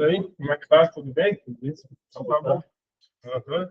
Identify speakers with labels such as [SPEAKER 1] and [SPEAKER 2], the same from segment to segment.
[SPEAKER 1] E aí, como é que tá? Tudo bem? Tudo isso? Então tá bom. Aham.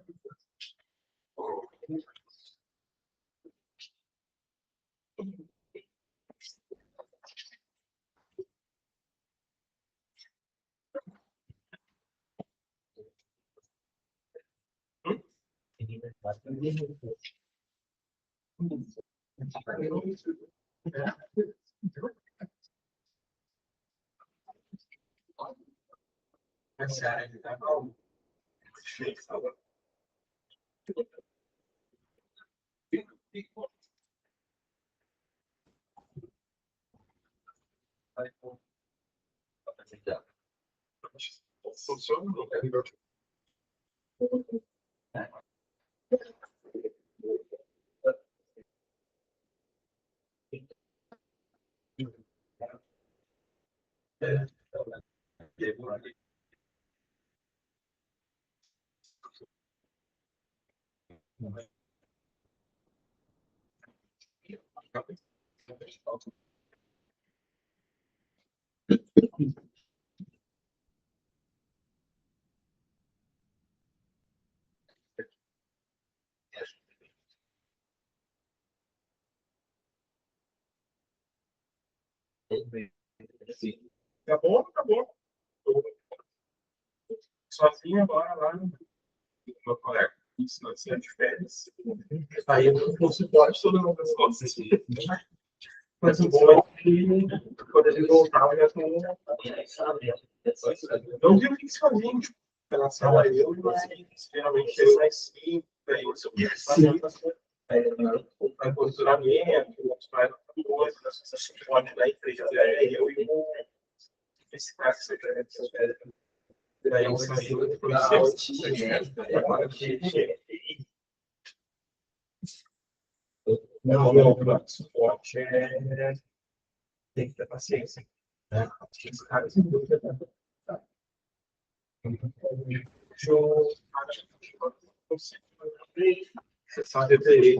[SPEAKER 1] Funciona? Tá bom, tá bom. Tô sozinho agora lá no meu colega. Isso, nós estamos de férias. Aí eu não suporte todo mundo das costas. Mas o bom é que quando ele voltar, eu já tenho. Não vi o que sozinho. Pela sala, eu, mas geralmente ele vai sim. Aí eu sou para posicionamento, para coisas, essas pode dar empresa. Eu e esse cara que você quer. Daí eu saí do processo. Não, não, suporte tem que ter paciência. Né? Os caras não dúvida. Deixa eu. Você sabe, eu terei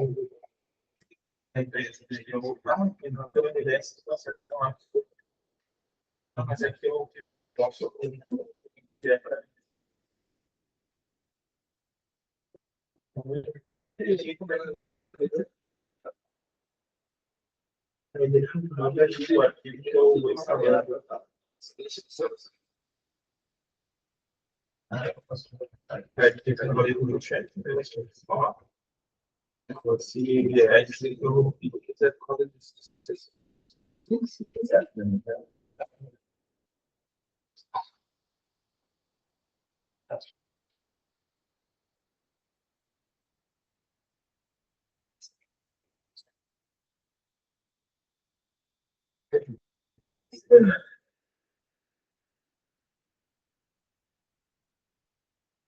[SPEAKER 1] a empresa de voltar, e não pela merece, você está mas é que eu posso. Se vier, eu quiser por causa disso. Se quiser.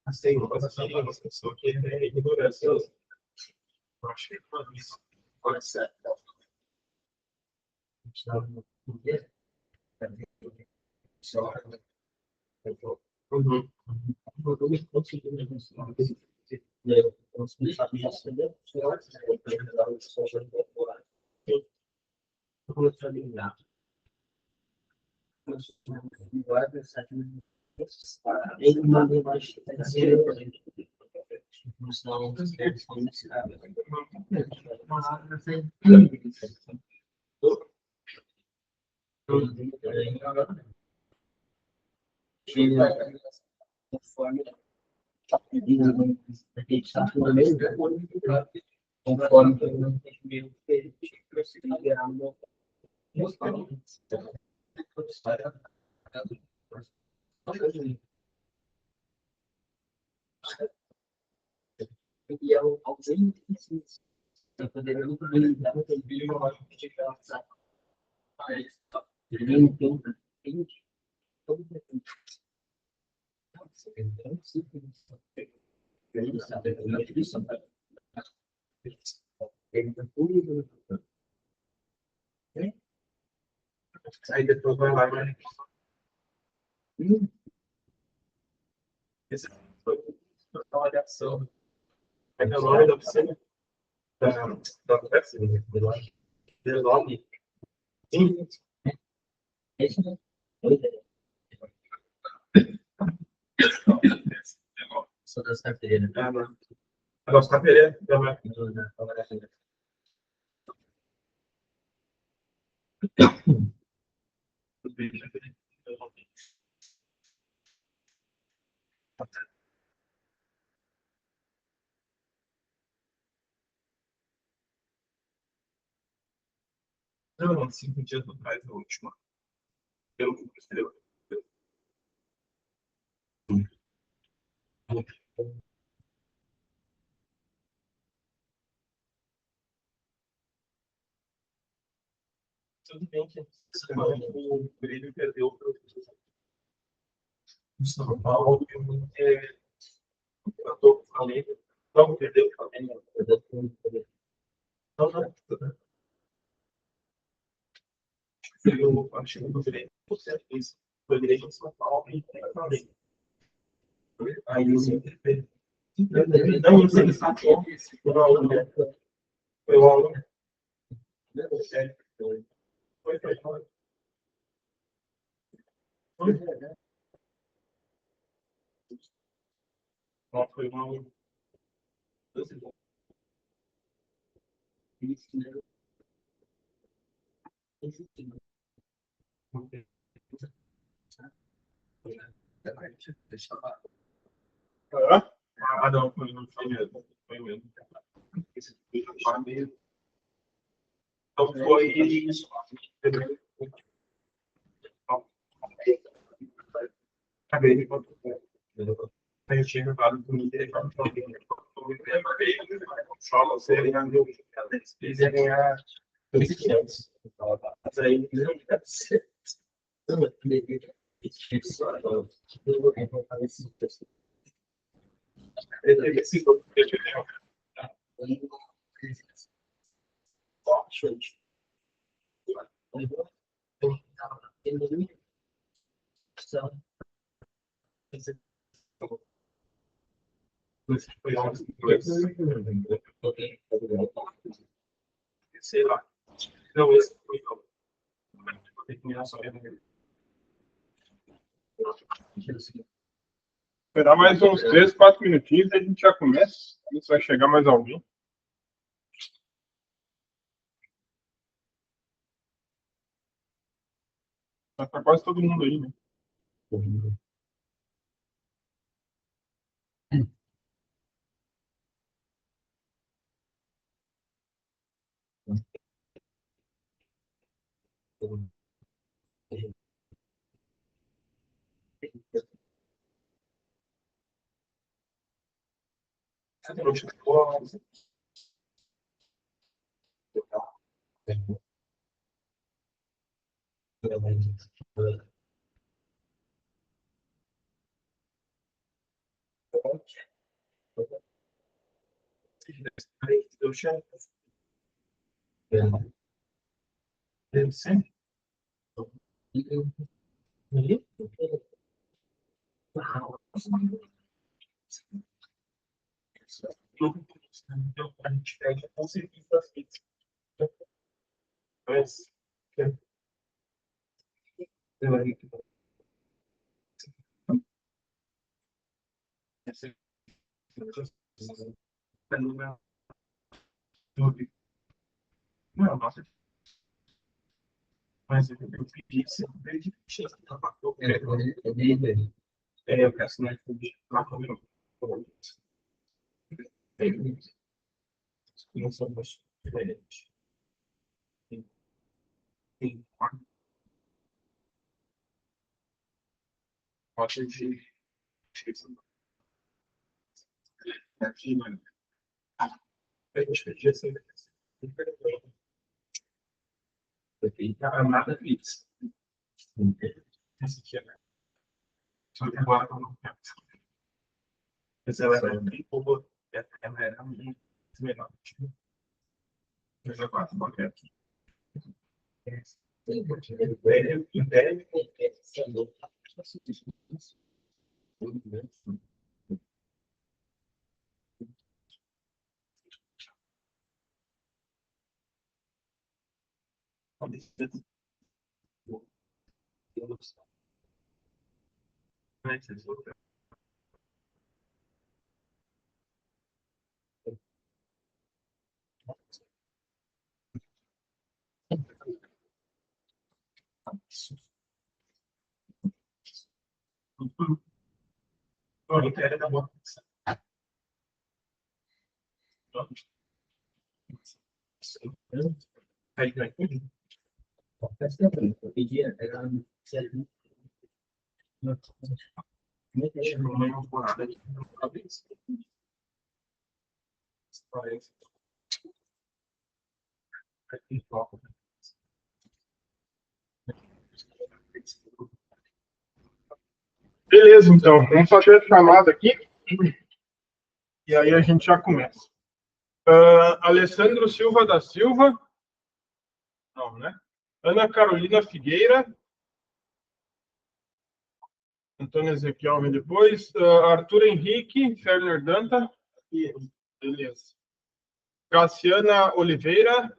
[SPEAKER 1] Assim, uma pessoa que é ignorância. Eu acho que isso pode ser. Uhum. Ele mandou mais conforme a gente está falando, conforme o entendimento que ele conseguiu gerar no e é alguém que eu poderia não poder dar um vídeo uma hora que tiver WhatsApp. Ele não tem todo o ele sabe ele tá tudo aí depois vai lá, mas esse foi a avaliação. Aí na hora da oficina, da oficina, de nome, sim,
[SPEAKER 2] Sou das carteiras.
[SPEAKER 1] A nossa carteira também. Não, 5 dias atrás, a última. Pelo que você deu. Tudo bem que semana o Grêmio perdeu para o São Paulo. Eu falei, não perdeu o Flamengo. Não, não. Eu acho que o Grêmio isso. Foi o Grêmio de São Paulo e o Flamengo. Aí eu sempre perdi. Não, sei se foi o aluno. Foi o aluno. Foi, foi. Não, foi o aluno. Ah, não, foi mesmo. Foi mesmo. Então foi isso. Acabei. Aí eu tinha levado para o Inter. Só você eles iam ganhar 2.500. Mas aí eles não ficaram certo. Sei lá. Não, esse foi o. Tem que mirar só.
[SPEAKER 3] Esperar mais uns 3, 4 minutinhos e a gente já começa. Ver se vai chegar mais alguém. Já tá quase todo mundo aí, né?
[SPEAKER 1] Eu chamo. Sim. Então, a gente pede a consequência das físicas. Mas, não, nossa, mas eu pedi sempre de chance de trabalhar. Eu quero assinar de trabalho. Não somos diferentes. Tem rocha de aqui, mano. A gente pedia sempre. A nada fixa. Esse aqui é. Só que agora eu não quero. Mas ela era bem boa. Ela era muito melhor. Mas agora eu não quero. Ahorita era da boa. Aí vai.
[SPEAKER 2] Faz tempo que eu pedi, era sério.
[SPEAKER 3] Beleza, então. Vamos fazer a chamada aqui. E aí a gente já começa. Alessandro Silva da Silva. Não, né? Ana Carolina Figueira. Antônio Ezequiel vem depois. Arthur Henrique Ferner Danta. Beleza. Graciana Oliveira.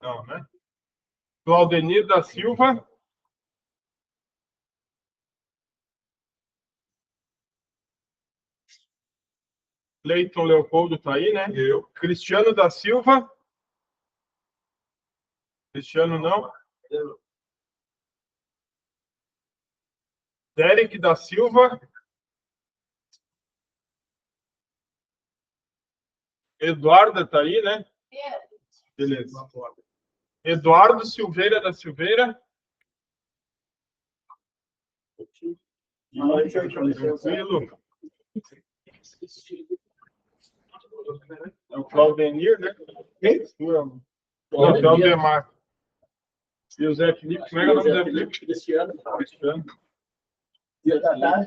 [SPEAKER 3] Não, né? Claudenir da Silva. Leiton Leopoldo está aí, né? Eu. Cristiano da Silva. Cristiano não. Derek da Silva. Eduarda está aí, né? Beleza. Eduardo Silveira da Silveira. Tranquilo. É o Claudenir, né? Não, é o Demar. E o Zé Felipe, como é que é o nome do Zé Felipe?
[SPEAKER 2] Cristiano.
[SPEAKER 3] Cristiano.
[SPEAKER 2] E o Tatá?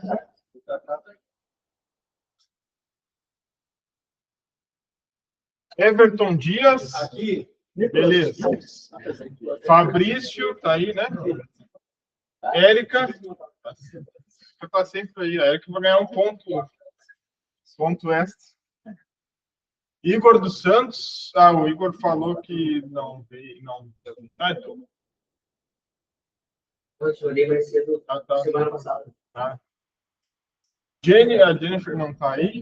[SPEAKER 3] Everton Dias.
[SPEAKER 2] Aqui.
[SPEAKER 3] Beleza. Fabrício, tá aí, né? Érica. Tá sempre aí. A Érica vai ganhar um ponto extra. Igor dos Santos. O Igor falou que não veio. Não. Então.
[SPEAKER 2] Eu olhei mais cedo,
[SPEAKER 3] Tá.
[SPEAKER 2] semana passada.
[SPEAKER 3] Tá. A Jennifer não tá aí.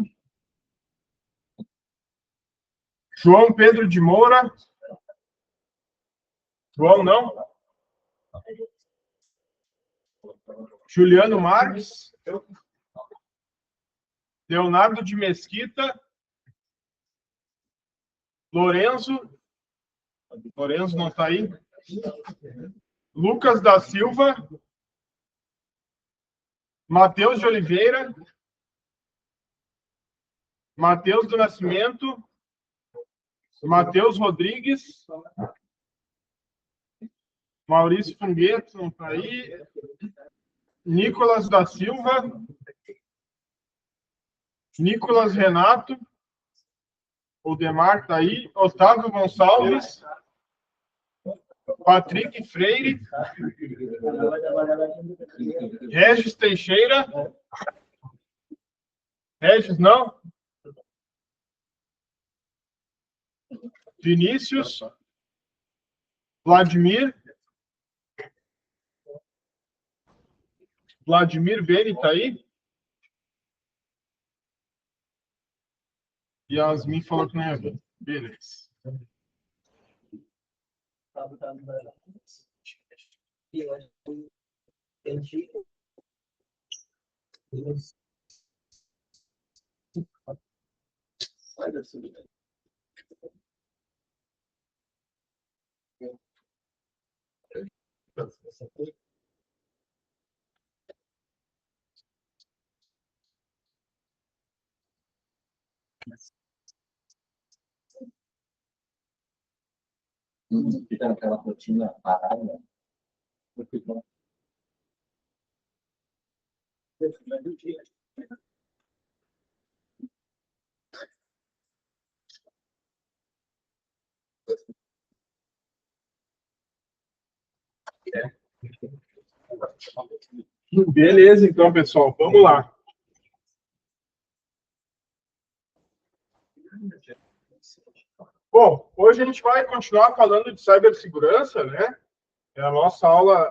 [SPEAKER 3] João Pedro de Moura. João, não? Juliano Marques. Leonardo de Mesquita. Lorenzo não está aí. Lucas da Silva. Matheus de Oliveira. Matheus do Nascimento. Matheus Rodrigues. Maurício Fungueto não está aí. Nicolas da Silva. Nicolas Renato. O Demar está aí. Otávio Gonçalves. Patrick Freire. Regis Teixeira. Regis, não? Vinícius. Vladimir Beni está aí? Yasmin falou que não ia vir. Beleza.
[SPEAKER 2] Fica naquela rotina parada.
[SPEAKER 3] Beleza, então, pessoal. Vamos lá. Bom, hoje a gente vai continuar falando de cibersegurança, né? É a nossa aula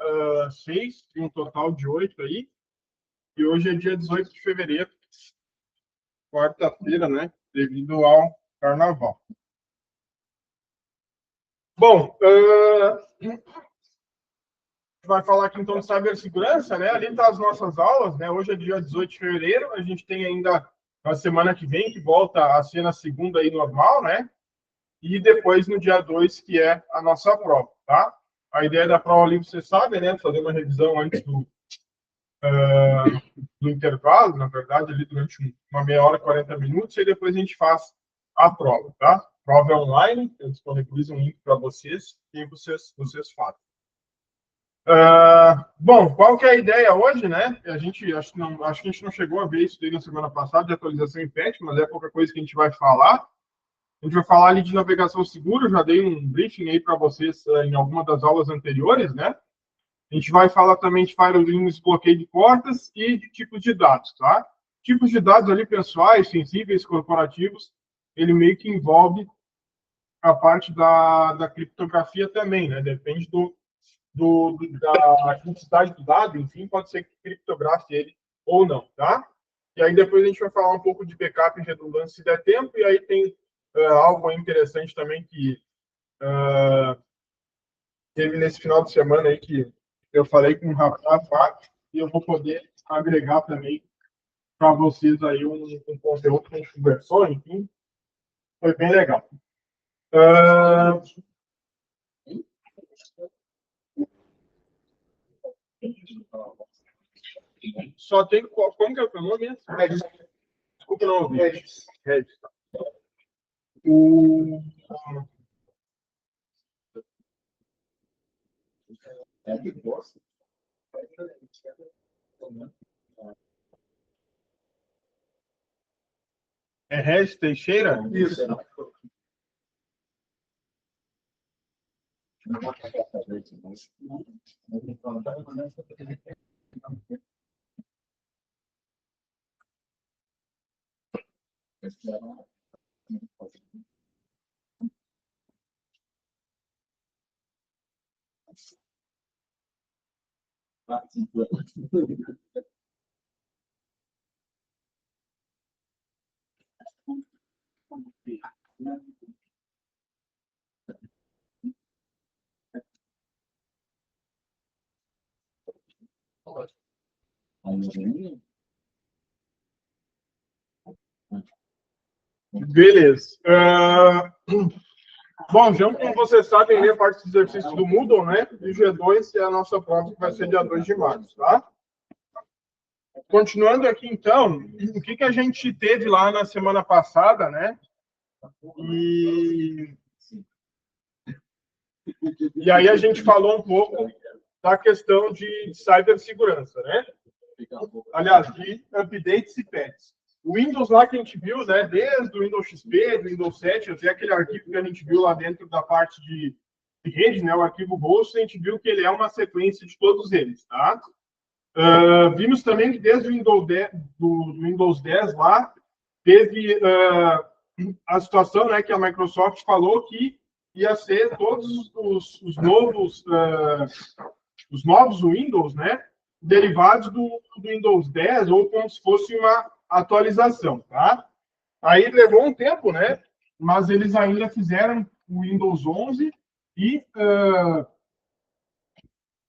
[SPEAKER 3] 6, de um total de 8 aí. E hoje é dia 18 de fevereiro, quarta-feira, né? Devido ao carnaval. Bom, vai falar aqui então de cibersegurança, né? Ali tá as nossas aulas, né? Hoje é dia 18 de fevereiro, a gente tem ainda a semana que vem, que volta a ser na segunda aí normal, né? E depois no dia 2, que é a nossa prova, tá? A ideia da prova ali, você sabe, né? Fazer uma revisão antes do intervalo, na verdade, ali durante uma meia hora, 40 minutos, e depois a gente faz a prova, tá? A prova é online, eu disponibilizo um link para vocês e vocês fazem. Bom, qual que é a ideia hoje, né? A gente acho que a gente não chegou a ver isso daí na semana passada de atualização em PET, mas é pouca coisa que a gente vai falar. A gente vai falar ali de navegação segura, já dei um briefing aí para vocês em alguma das aulas anteriores, né? A gente vai falar também de firewalls, bloqueio de portas e de tipos de dados, tá? Tipos de dados ali pessoais, sensíveis, corporativos, ele meio que envolve a parte da criptografia também, né? Depende da quantidade do dado, enfim, pode ser que criptografe ele ou não, tá? E aí depois a gente vai falar um pouco de backup e redundância se der tempo, e aí tem algo interessante também que teve nesse final de semana aí que eu falei com o Rafa, e eu vou poder agregar também para vocês aí um conteúdo que a gente conversou, enfim, foi bem legal. Só tem, como que é o teu nome? Desculpa, não ouvi. Regis. Tá. É Regis Teixeira? Isso. Beleza. Bom, já como vocês sabem, ler a parte dos exercícios do Moodle, né? E o G2 é a nossa prova que vai ser dia 2 de março, tá? Continuando aqui, então, o que a gente teve lá na semana passada, né? E aí a gente falou um pouco da questão de cibersegurança, né? Aliás, de updates e patches. O Windows lá que a gente viu, né, desde o Windows XP, do Windows 7, até aquele arquivo que a gente viu lá dentro da parte de rede, né, o arquivo host, a gente viu que ele é uma sequência de todos eles, tá? Vimos também que desde o Windows 10 lá, teve a situação, né, que a Microsoft falou que ia ser todos os novos Windows, né, derivados do Windows 10, ou como se fosse uma atualização, tá? Aí levou um tempo, né, mas eles ainda fizeram o Windows 11 e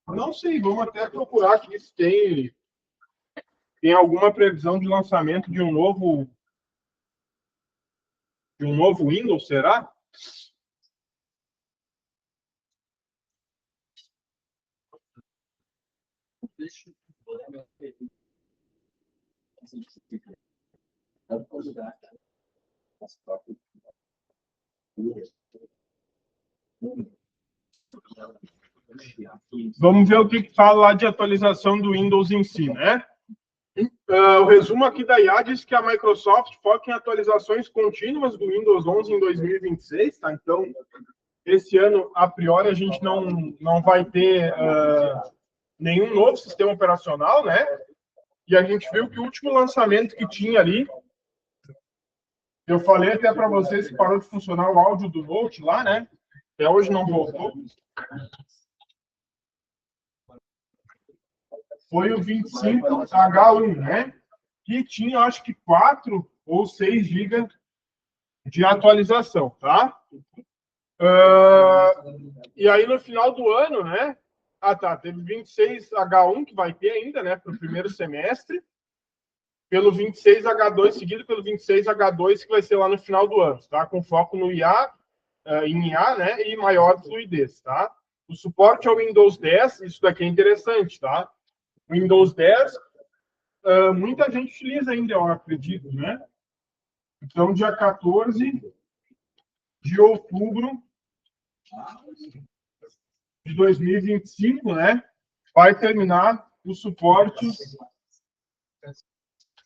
[SPEAKER 3] não sei, vamos até procurar aqui se tem alguma previsão de lançamento de um novo Windows, será? Vamos ver o que fala lá de atualização do Windows em si, né? O resumo aqui da IA diz que a Microsoft foca em atualizações contínuas do Windows 11 em 2026, tá? Então, esse ano, a priori, a gente não vai ter nenhum novo sistema operacional, né? E a gente viu que o último lançamento que tinha ali, eu falei até para vocês que parou de funcionar o áudio do Note lá, né? Até hoje não voltou. Foi o 25H1, né? Que tinha, acho que 4 ou 6 GB de atualização, tá? E aí, no final do ano, né? Ah, tá. Teve 26H1 que vai ter ainda, né, para o primeiro semestre. Pelo 26H2, seguido pelo 26H2, que vai ser lá no final do ano, tá? Com foco no IA, em IA, né, e maior fluidez, tá? O suporte ao Windows 10, isso daqui é interessante, tá? Windows 10, muita gente utiliza ainda, eu acredito, né? Então, dia 14 de outubro de 2025, né, vai terminar o suporte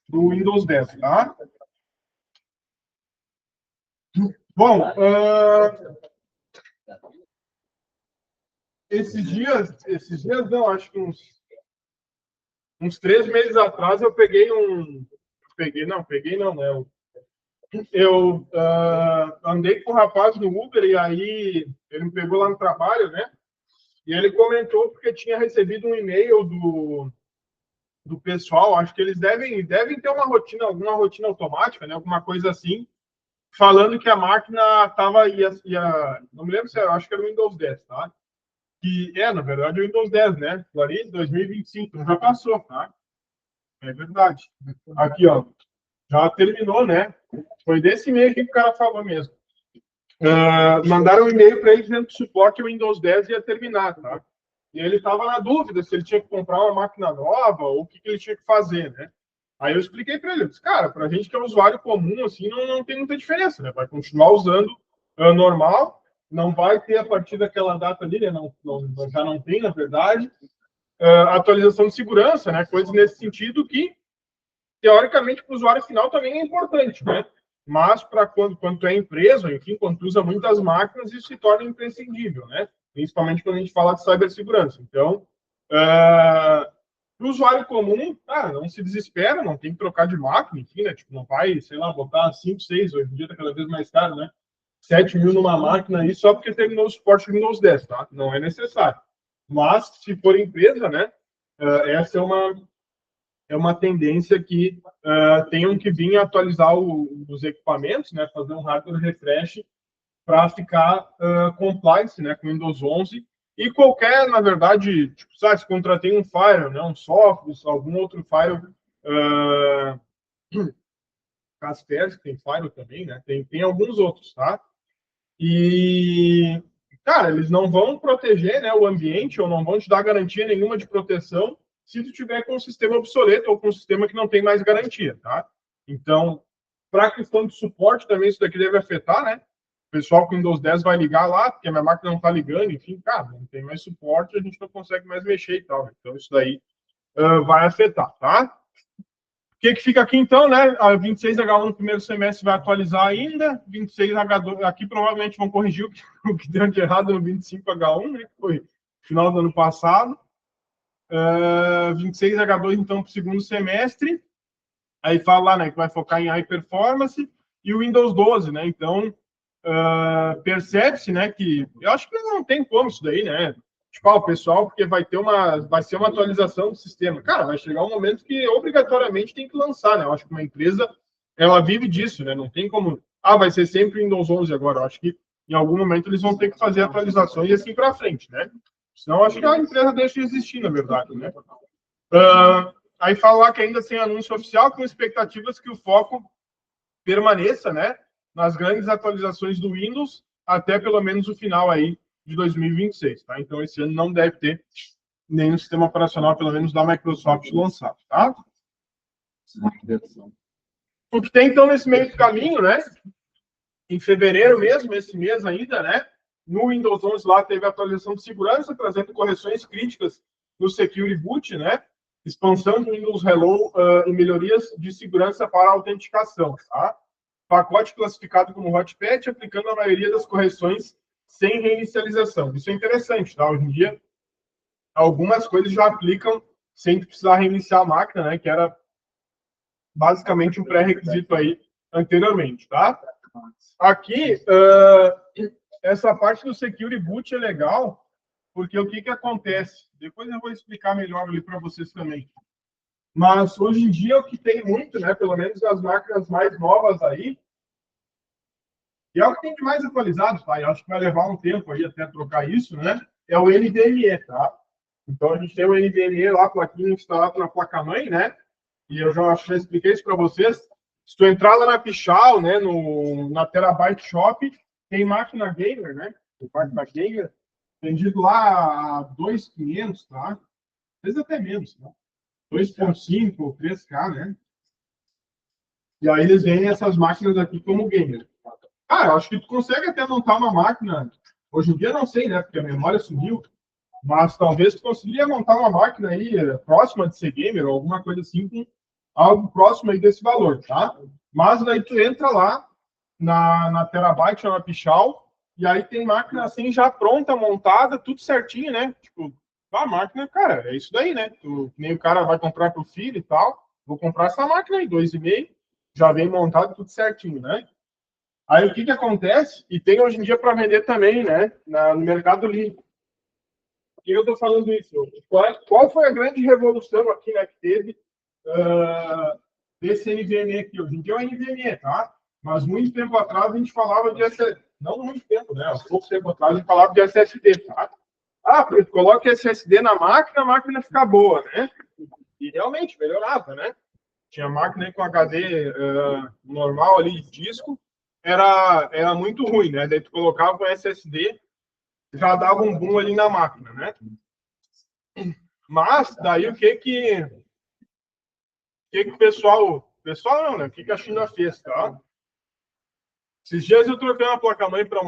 [SPEAKER 3] do Windows 10, tá? Bom, esses dias não, acho que uns 3 meses atrás eu peguei peguei não, né? Eu andei com o rapaz no Uber e aí ele me pegou lá no trabalho, né? E ele comentou porque tinha recebido um e-mail do pessoal, acho que eles devem ter uma rotina, alguma rotina automática, né? Alguma coisa assim, falando que a máquina não me lembro se era, acho que era o Windows 10, tá? Que na verdade, o Windows 10, né? Clarim 2025, já passou, tá? É verdade. Aqui, ó, já terminou, né? Foi desse e-mail que o cara falou mesmo. Mandaram um e-mail para ele dizendo que o suporte ao Windows 10 ia terminar, tá? E ele estava na dúvida se ele tinha que comprar uma máquina nova ou o que ele tinha que fazer, né? Aí eu expliquei para ele, eu disse, cara, para a gente que é usuário comum, assim, não tem muita diferença, né? Vai continuar usando normal, não vai ter a partir daquela data ali, né? Já não tem, na verdade, atualização de segurança, né? Coisas nesse sentido que, teoricamente, para o usuário final também é importante, né? Mas para quando tu é empresa, enfim, quando tu usa muitas máquinas, isso se torna imprescindível, né? Principalmente quando a gente fala de cibersegurança. Então, para o usuário comum, não se desespera, não tem que trocar de máquina, enfim, né? Tipo, não vai, sei lá, botar 5, 6, hoje em dia está cada vez mais caro, né? 7 mil numa máquina aí só porque terminou o suporte do Windows 10, tá? Não é necessário. Mas, se for empresa, né? Essa é uma tendência que tenham que vir atualizar os equipamentos, né? Fazer um hardware refresh para ficar compliance, né? Com Windows 11 e qualquer, na verdade, tipo, sabe, se contratei um Firewall, né, um software, algum outro Firewall, Kaspersky tem Firewall também, né, tem alguns outros, tá? E, cara, eles não vão proteger, né, o ambiente ou não vão te dar garantia nenhuma de proteção se tu tiver com um sistema obsoleto ou com um sistema que não tem mais garantia, tá? Então, para a questão de suporte também, isso daqui deve afetar, né? O pessoal com Windows 10 vai ligar lá, porque a minha máquina não está ligando, enfim, cara, não tem mais suporte, a gente não consegue mais mexer e tal. Então, isso daí vai afetar, tá? O que fica aqui, então, né? A 26H1 no primeiro semestre vai atualizar ainda, 26H2, aqui provavelmente vão corrigir o que deu de errado no 25H1, né? Que foi final do ano passado. 26H2, então, para o segundo semestre. Aí fala lá, né, que vai focar em high performance e o Windows 12, né? Então, percebe-se, né, que eu acho que não tem como isso daí, né? Tipo, o pessoal, porque vai ser uma atualização do sistema. Cara, vai chegar um momento que obrigatoriamente tem que lançar, né? Eu acho que uma empresa, ela vive disso, né? Não tem como, vai ser sempre Windows 11 agora. Eu acho que em algum momento eles vão ter que fazer atualizações e assim para frente, né? Senão, acho que a empresa deixa de existir, na verdade, né? Aí fala lá que ainda sem anúncio oficial, com expectativas que o foco permaneça, né, nas grandes atualizações do Windows até pelo menos o final aí de 2026, tá? Então esse ano não deve ter nenhum sistema operacional, pelo menos da Microsoft, lançado, tá? O que tem então nesse meio do caminho, né? Em fevereiro mesmo, esse mês ainda, né? No Windows 11 lá teve atualização de segurança, trazendo correções críticas no Security Boot, né? Expansão do Windows Hello e melhorias de segurança para autenticação, tá? Pacote classificado como hotpatch, aplicando a maioria das correções sem reinicialização. Isso é interessante, tá? Hoje em dia, algumas coisas já aplicam sem precisar reiniciar a máquina, né? Que era basicamente um pré-requisito aí anteriormente, tá? Aqui, essa parte do Security Boot é legal, porque o que acontece? Depois eu vou explicar melhor ali para vocês também. Mas hoje em dia o que tem muito, né? Pelo menos as máquinas mais novas aí, e é o que tem de mais atualizado, tá? Eu acho que vai levar um tempo aí até trocar isso, né? É o NVMe, tá? Então, a gente tem o NVMe lá, a plaquinha instalada na placa-mãe, né? E eu já expliquei isso para vocês. Se tu entrar lá na Pichau, né, na Terabyte Shop, tem máquina gamer, né? O máquina gamer, vendido lá a 2.500, tá? Às vezes até menos, tá? 2.5, 3K, né? E aí eles vendem essas máquinas aqui como gamer. Ah, eu acho que tu consegue até montar uma máquina. Hoje em dia não sei, né? Porque a memória sumiu. Mas talvez tu consiga montar uma máquina aí próxima de ser gamer ou alguma coisa assim, com algo próximo aí desse valor, tá? Mas daí tu entra lá na Terabyte ou na Pichau, e aí tem máquina assim já pronta, montada, tudo certinho, né? Tipo, a máquina, cara, é isso daí, né? Nem o cara vai comprar pro filho e tal. Vou comprar essa máquina aí, 2,5, já vem montado tudo certinho, né? Aí o que que acontece? E tem hoje em dia para vender também, né? No Mercado Livre. Por que eu estou falando isso? Qual foi a grande revolução aqui, né, que teve desse NVMe aqui? Hoje em dia é o NVMe, tá? Mas muito tempo atrás a gente falava de SSD. Não muito tempo, né? Há pouco tempo atrás a gente falava de SSD, tá? Ah, coloca SSD na máquina, a máquina fica boa, né? E realmente melhorava, né? Tinha máquina aí com HD normal ali, de disco, era muito ruim, né? Daí tu colocava o SSD, já dava um boom ali na máquina, né? Mas daí o que o pessoal não, né? O que a China fez, tá? Esses dias eu troquei uma placa-mãe para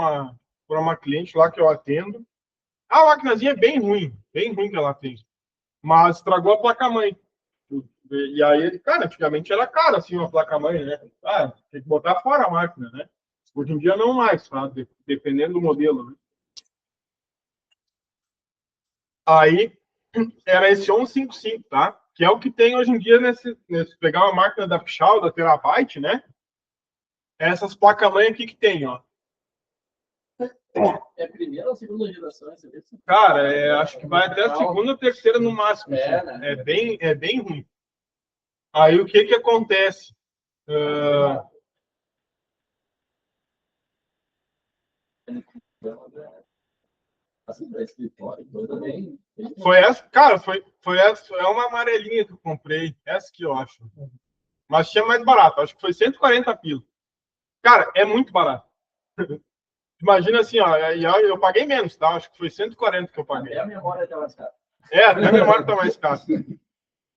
[SPEAKER 3] uma cliente lá que eu atendo. A maquinazinha é bem ruim que ela tem, mas estragou a placa-mãe. E aí, cara, antigamente era caro assim uma placa-mãe, né? Ah, tem que botar fora a máquina, né? Hoje em dia não mais, tá? Dependendo do modelo, né? Aí era esse 1155, tá? Que é o que tem hoje em dia nesse pegar uma máquina da Pichau, da Terabyte, né? Essas placas-mãe aqui que tem, ó.
[SPEAKER 2] É a primeira ou segunda geração?
[SPEAKER 3] Cara, acho que vai até a segunda ou terceira no máximo.
[SPEAKER 2] Né?
[SPEAKER 3] É bem ruim. Aí o que acontece? Foi essa, cara, foi essa, é uma amarelinha que eu comprei, essa que eu acho. Mas tinha mais barato, acho que foi 140 pila. Cara, é muito barato. Imagina assim, ó, eu paguei menos, tá? Acho que foi 140 que eu paguei.
[SPEAKER 2] Até a memória tá mais cara.
[SPEAKER 3] Até a memória tá mais cara.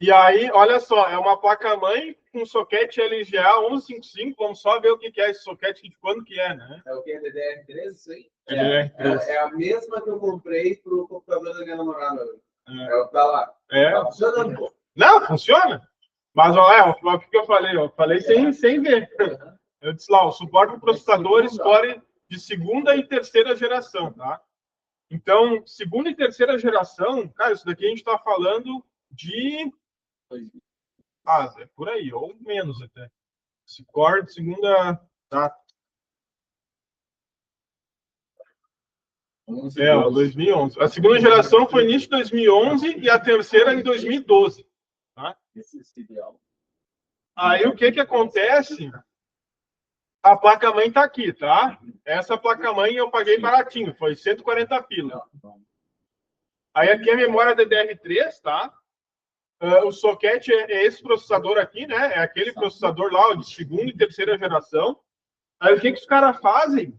[SPEAKER 3] E aí, olha só, é uma placa-mãe com soquete LGA 1155. Vamos só ver o que é esse soquete, de quando que é, né?
[SPEAKER 4] É o que? É DDR3, isso aí?
[SPEAKER 3] DDR3.
[SPEAKER 4] É a mesma que eu comprei pro computador da minha namorada. É o que tá lá. Tá funcionando, pô.
[SPEAKER 3] Não, funciona. Mas, ó, o que eu falei? Eu falei sem ver. Eu disse lá, o suporte para processadores Core de segunda e terceira geração, tá? Então, segunda e terceira geração, cara, isso daqui a gente está falando de... é por aí, ou menos até. Esse Core de segunda... Tá. 2011. A segunda geração foi início de 2011 e a terceira em 2012. Tá? Aí o que acontece? A placa-mãe está aqui, tá? Essa placa-mãe eu paguei baratinho, foi 140 pila. Aí aqui a memória DDR3, tá? O soquete é esse processador aqui, né? É aquele processador lá de segunda e terceira geração. Aí o que os caras fazem?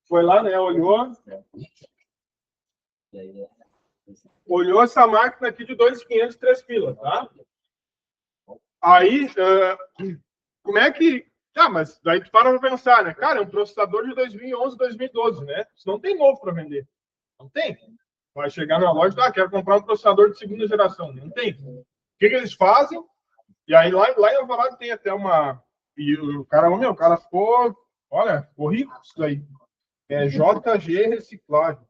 [SPEAKER 3] Foi lá, né? Olhou essa máquina aqui de 2.500, 3 pila, tá? Aí, como é que... mas daí tu para pra pensar, né? Cara, é um processador de 2011, 2012, né? Isso não tem novo para vender. Não tem. Vai chegar na loja, quero comprar um processador de segunda geração. Não tem. O que eles fazem? E aí lá em Alvorada tem até uma... E o cara ficou... Olha, ficou rico isso daí. É JG Reciclagem.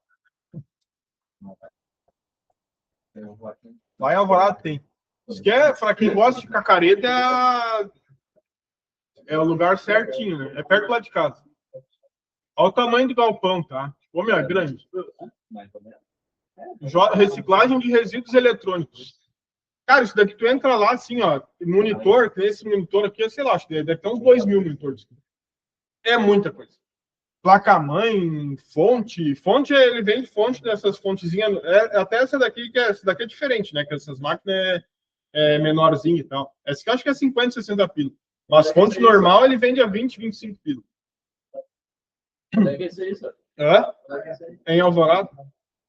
[SPEAKER 3] Lá em Alvorada tem. Isso que é, para quem gosta de cacareta, é o lugar certinho, né? É perto lá de casa. Olha o tamanho do galpão, tá? Ô, meu, é grande. Reciclagem de resíduos eletrônicos. Cara, isso daqui tu entra lá, assim, ó, monitor, tem esse monitor aqui, sei lá, acho que deve ter uns 2.000 monitores. É muita coisa. placa-mãe, fonte. Fonte, ele vende fonte dessas fontezinhas. Até essa daqui é diferente, né? Que essas máquinas é menorzinha e tal. Essa aqui eu acho que é 50, 60 pila. Mas fonte normal, ele vende a 20, 25 pila.
[SPEAKER 2] Deve ser isso.
[SPEAKER 3] Em Alvorada?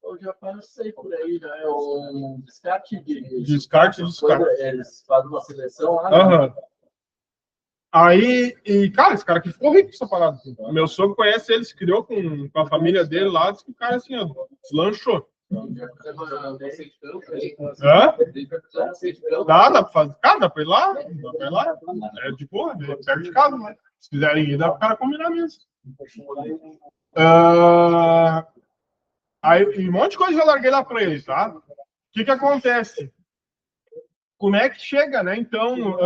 [SPEAKER 2] Eu já passei por aí, já é um descarte de...
[SPEAKER 3] Descarte.
[SPEAKER 2] Eles fazem uma seleção lá.
[SPEAKER 3] Aham. Aí, cara, esse cara aqui ficou rico com essa parada. Meu sogro conhece ele, se criou com a família dele lá, disse que o cara, assim, ó, deslanchou. Dá pra fazer. Cara, dá pra ir lá. É de boa, é perto de casa, né? Se quiserem ir, dá pro cara combinar mesmo. Aí, um monte de coisa eu já larguei lá pra eles, tá? O que acontece? Como é que chega, né? Então,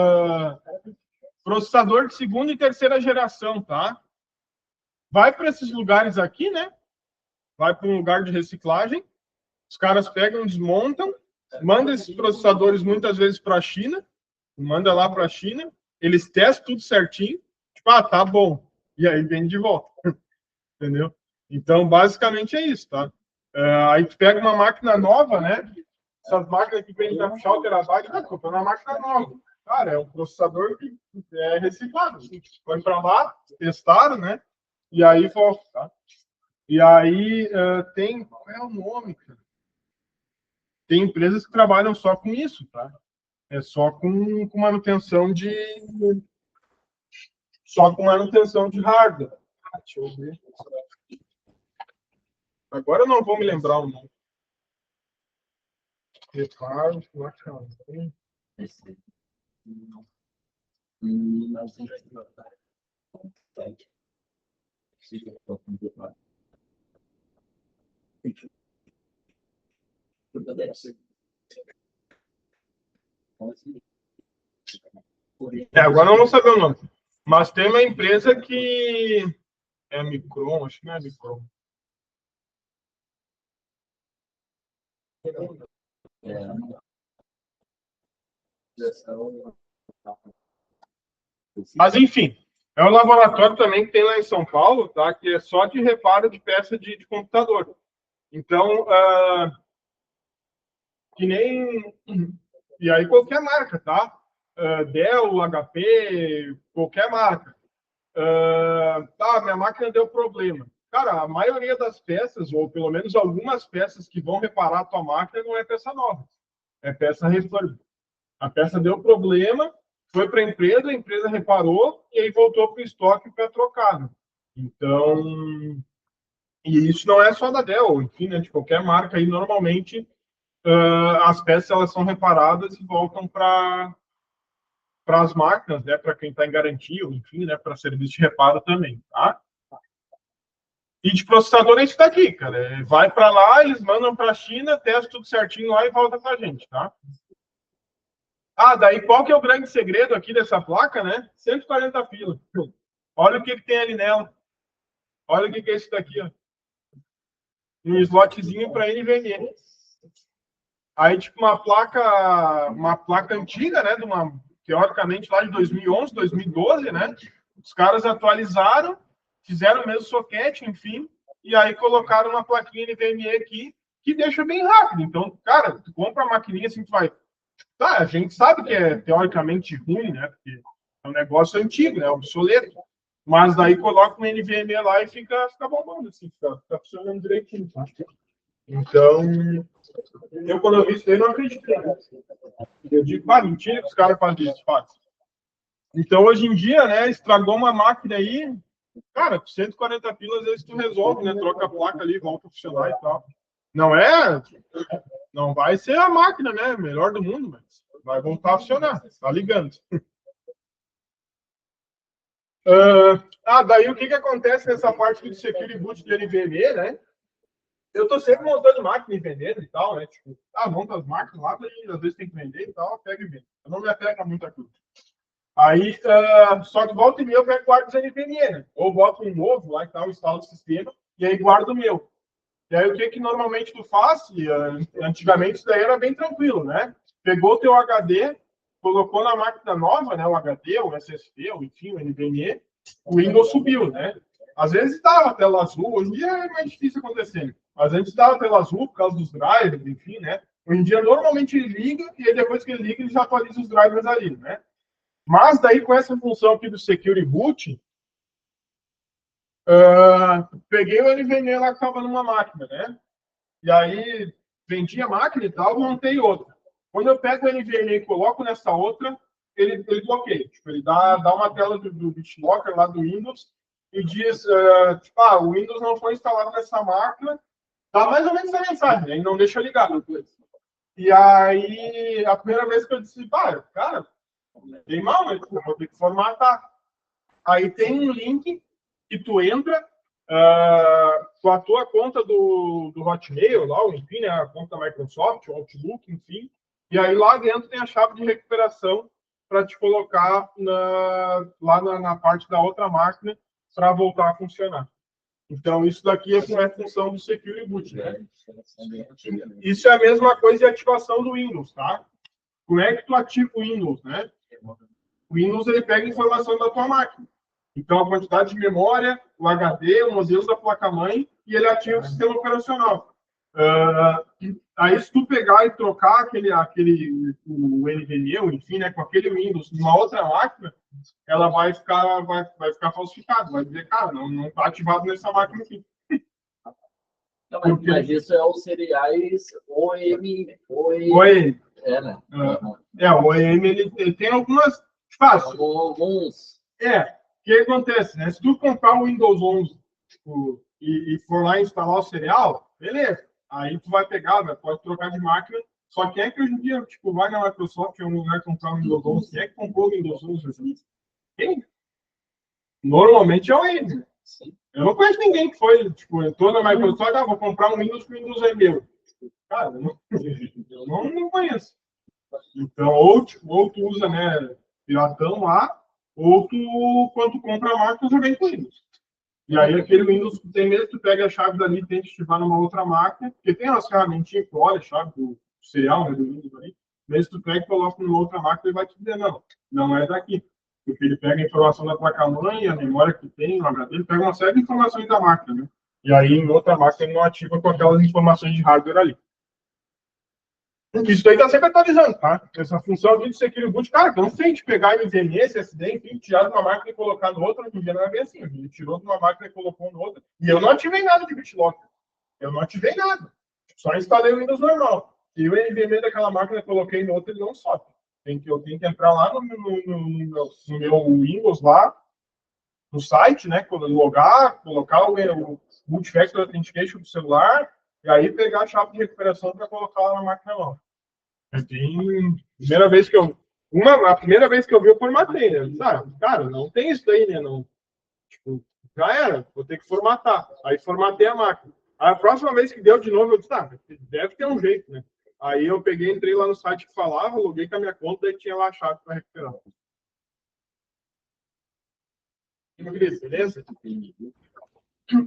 [SPEAKER 3] processador de segunda e terceira geração, tá? Vai para esses lugares aqui, né? Vai para um lugar de reciclagem. Os caras pegam, desmontam, mandam esses processadores muitas vezes para a China, manda lá para a China, eles testam tudo certinho, tipo, tá bom, e aí vem de volta, entendeu? Então, basicamente é isso, tá? Aí tu pega uma máquina nova, né? Essas máquinas que vêm para puxar o terabyte, tá comprando uma máquina nova. Cara, é um processador que é reciclado. Foi para lá, testaram, né? E aí volta, tá? E aí tem... Qual é o nome, cara? Tem empresas que trabalham só com isso, tá? É só com manutenção de... Só com manutenção de hardware. Deixa eu ver. Agora eu não vou me lembrar o nome. Reparo, agora eu não vou saber o nome. Mas tem uma empresa que é a Micron, acho que não é a Micron. Mas, enfim, é um laboratório também que tem lá em São Paulo, tá? Que é só de reparo de peça de computador. Então, que nem... E aí qualquer marca, tá? Dell, HP, qualquer marca. Minha máquina deu problema. Cara, a maioria das peças, ou pelo menos algumas peças que vão reparar a tua máquina, não é peça nova. É peça refurb. A peça deu problema, foi para a empresa reparou, e aí voltou para o estoque para trocar. Né? Então, e isso não é só da Dell, enfim, né, de qualquer marca aí, normalmente as peças elas são reparadas e voltam para as máquinas, né, para quem está em garantia, enfim, né, para serviço de reparo também, tá? E de processador é isso daqui, cara. Vai para lá, eles mandam para a China, testa tudo certinho lá e volta para a gente, tá? Daí qual que é o grande segredo aqui dessa placa, né? 140 pila. Olha o que tem ali nela. Olha o que é isso daqui, ó. Um slotzinho para NVMe. Aí, tipo, uma placa antiga, né? Teoricamente, lá de 2011, 2012, né? Os caras atualizaram, fizeram o mesmo soquete, enfim, e aí colocaram uma plaquinha NVMe aqui, que deixa bem rápido. Então, cara, tu compra a maquininha assim, tu vai... Tá, a gente sabe que é teoricamente ruim, né? Porque é um negócio antigo, né? Obsoleto. Mas daí coloca um NVMe lá e fica bombando, assim, fica funcionando direitinho. Tá? Então, quando eu vi isso daí, não acreditei. Né? Eu digo, mentira que os caras fazem isso, faz. Então, hoje em dia, né, estragou uma máquina aí, cara, por 140 pilas, às vezes tu resolve, né? Troca a placa ali, volta a funcionar e tal. Não vai ser a máquina, né? Melhor do mundo, mas vai voltar a funcionar. Tá ligando. Daí o que acontece nessa parte do security boot de NVMe, né? Eu tô sempre montando máquina e vendendo e tal, né? Tipo, monta as máquinas lá, daí às vezes tem que vender e tal, pega e vende. Eu não me apego a muita coisa. Aí, só que volta e meia eu pego e guardo os NVMe, né? Ou boto um novo lá e tal, instalo o sistema, e aí guardo o meu. E aí, o que normalmente tu faz? Antigamente, isso daí era bem tranquilo, né? Pegou o teu HD, colocou na máquina nova, né? O HD, o SSD, enfim, o NVMe, o Windows subiu, né? Às vezes dava tela azul, hoje em dia é mais difícil acontecer. Mas antes dava tela azul por causa dos drivers, enfim, né? Hoje em dia, normalmente ele liga e aí, depois que ele liga, ele já atualiza os drivers ali, né? Mas daí, com essa função aqui do Security Boot, peguei o NVMe lá que estava numa máquina, né? E aí, vendi a máquina e tal, montei outra. Quando eu pego o NVMe e coloco nessa outra, ele bloqueia. Tipo, ele dá uma tela do BitLocker lá do Windows e diz, tipo, o Windows não foi instalado nessa máquina. Dá mais ou menos a mensagem, ele não deixa ligar. E aí, a primeira vez que eu disse, cara, tem mal, mas eu vou ter que formatar. Aí tem um link que tu entra com a tua conta do Hotmail, lá, enfim, né, a conta da Microsoft, o Outlook, enfim. E aí lá dentro tem a chave de recuperação para te colocar lá na parte da outra máquina para voltar a funcionar. Então, isso daqui é a função do Security Boot, né? Isso é a mesma coisa de ativação do Windows, tá? Como é que tu ativa o Windows, né? O Windows, ele pega informação da tua máquina. Então, a quantidade de memória, o HD, o modelo da placa-mãe, e ele ativa o sistema operacional. Aí, se tu pegar e trocar o NVMe, enfim, né, com aquele Windows numa outra máquina, ela vai ficar falsificada. Vai dizer, cara, não está ativado nessa máquina aqui.
[SPEAKER 2] Não, mas isso é os cereais OEM. É, né?
[SPEAKER 3] O OEM, ele tem algumas... Fácil.
[SPEAKER 2] Alguns...
[SPEAKER 3] O que acontece, né? Se tu comprar o Windows 11 tipo, e for lá instalar o serial, beleza. Aí tu vai pegar, pode trocar de máquina. Só que é que hoje em dia, tipo, vai na Microsoft em um lugar comprar o Windows 11. Quem é que comprou o Windows 11? Quem? Normalmente é o Windows. Eu não conheço ninguém que foi, tipo, entrou na Microsoft, vou comprar um Windows que o Windows é meu. Cara, eu não conheço. Então, ou tu usa, né, piratão lá, ou tu, quando tu compra a máquina, já vem com Windows. E aí, aquele Windows que tem mesmo, tu pega a chave dali e tenta ativar numa outra máquina, porque tem umas ferramentinhas que olha a chave do serial, né, do Windows ali, mesmo tu pega e coloca numa outra máquina, ele vai te dizer, não é daqui. Porque ele pega a informação da placa-mãe, a memória que tem, o HD, ele pega uma série de informações da máquina, né? E aí, em outra máquina, ele não ativa com aquelas informações de hardware ali. Isso aí está sempre atualizando, tá? Essa função aqui de Security Boot, cara, cansei de pegar NVMe, SSD, enfim, tirar de uma máquina e colocar no outro, hoje em dia não é bem assim. Ele tirou de uma máquina e colocou no outro. E eu não ativei nada de BitLocker. Eu não ativei nada. Só instalei o Windows normal. E o NVMe daquela máquina que eu coloquei no outro, ele não sobe. Eu tenho que entrar lá no meu Windows, lá, no site, né? Logar, colocar o Multifactor Authentication do celular, e aí pegar a chave de recuperação para colocar lá na máquina nova. A primeira vez que eu vi, eu formatei, né? Cara, não tem isso daí, né? Não, tipo, já era, vou ter que formatar. Aí formatei a máquina. Aí a próxima vez que deu de novo, eu disse, deve ter um jeito, né? Aí eu peguei, entrei lá no site que falava, loguei com a minha conta e tinha lá a chave para recuperar. Beleza?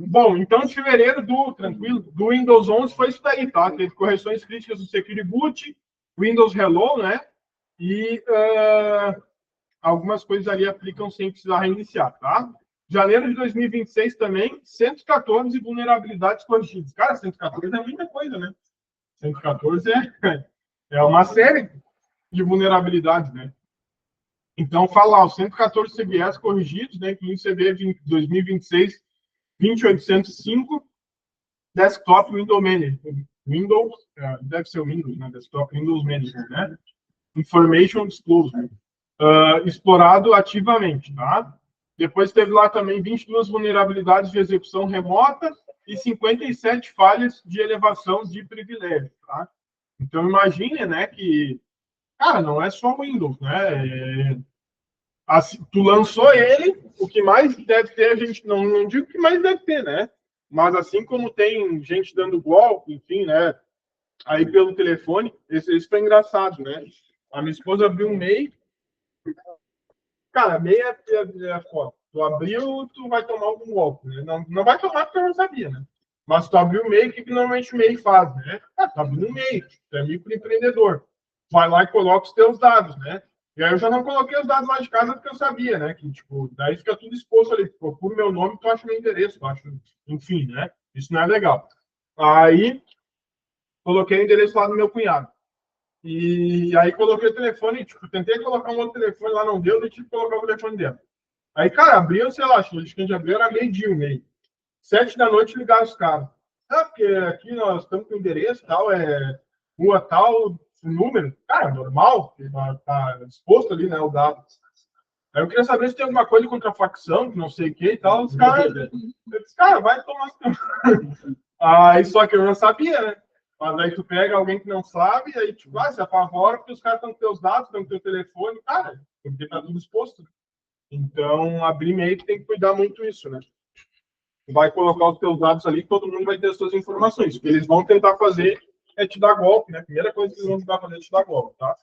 [SPEAKER 3] Bom, então, de fevereiro do Windows 11 foi isso daí, tá? Teve correções críticas do Security Boot, Windows Hello, né? E algumas coisas ali aplicam sem precisar reiniciar, tá? Janeiro de 2026 também, 114 vulnerabilidades corrigidas. Cara, 114 é muita coisa, né? 114 é uma série de vulnerabilidades, né? Então, fala lá, os 114 CVEs corrigidos, né? Que você vê em 2026, 20805, desktop Windows Manager. Deve ser o Windows, né? Desktop Windows Manager, né? Information Disclosure. Explorado ativamente, tá? Depois teve lá também 22 vulnerabilidades de execução remota e 57 falhas de elevação de privilégio, tá? Então, imagine, né, que, cara, não é só o Windows, né? Assim, tu lançou ele, o que mais deve ter, a gente não digo o que mais deve ter, né? Mas assim como tem gente dando golpe, enfim, né? Aí pelo telefone, isso foi engraçado, né? A minha esposa abriu um MEI. Cara, MEI é foda. Tu abriu, tu vai tomar algum golpe, né? Não vai tomar porque eu não sabia, né? Mas tu abriu o MEI, o que normalmente o MEI faz, né? Tu abriu um MEI, tu é microempreendedor. Vai lá e coloca os teus dados, né? E aí eu já não coloquei os dados lá de casa porque eu sabia, né? Que, tipo, daí fica tudo exposto ali. Procura meu nome, tu acha meu endereço, tu acha, enfim, né? Isso não é legal. Aí, coloquei o endereço lá do meu cunhado. E aí coloquei o telefone, tipo, tentei colocar um outro telefone lá, não deu, daí tive que colocar o telefone dentro. Aí, cara, abriu, sei lá, acho que a gente abriu era meio-dia, meio. 7 da noite ligaram os caras. Ah, porque aqui nós estamos com endereço tal, rua tal, número. Cara, normal, tá exposto ali, né, o dado. Aí eu queria saber se tem alguma coisa contra a facção, que não sei o que e tal. Os caras, eu disse, cara, vai tomar. Aí só que eu já sabia, né? Mas aí tu pega alguém que não sabe, e aí tipo, se apavora porque os caras estão com teus dados, estão com teu telefone, cara, porque tá tudo exposto. Então, abrir e-mail tem que cuidar muito isso, né? Vai colocar os teus dados ali, todo mundo vai ter as suas informações. O que eles vão tentar fazer é te dar golpe, né? A primeira coisa que eles vão tentar fazer é te dar golpe, tá?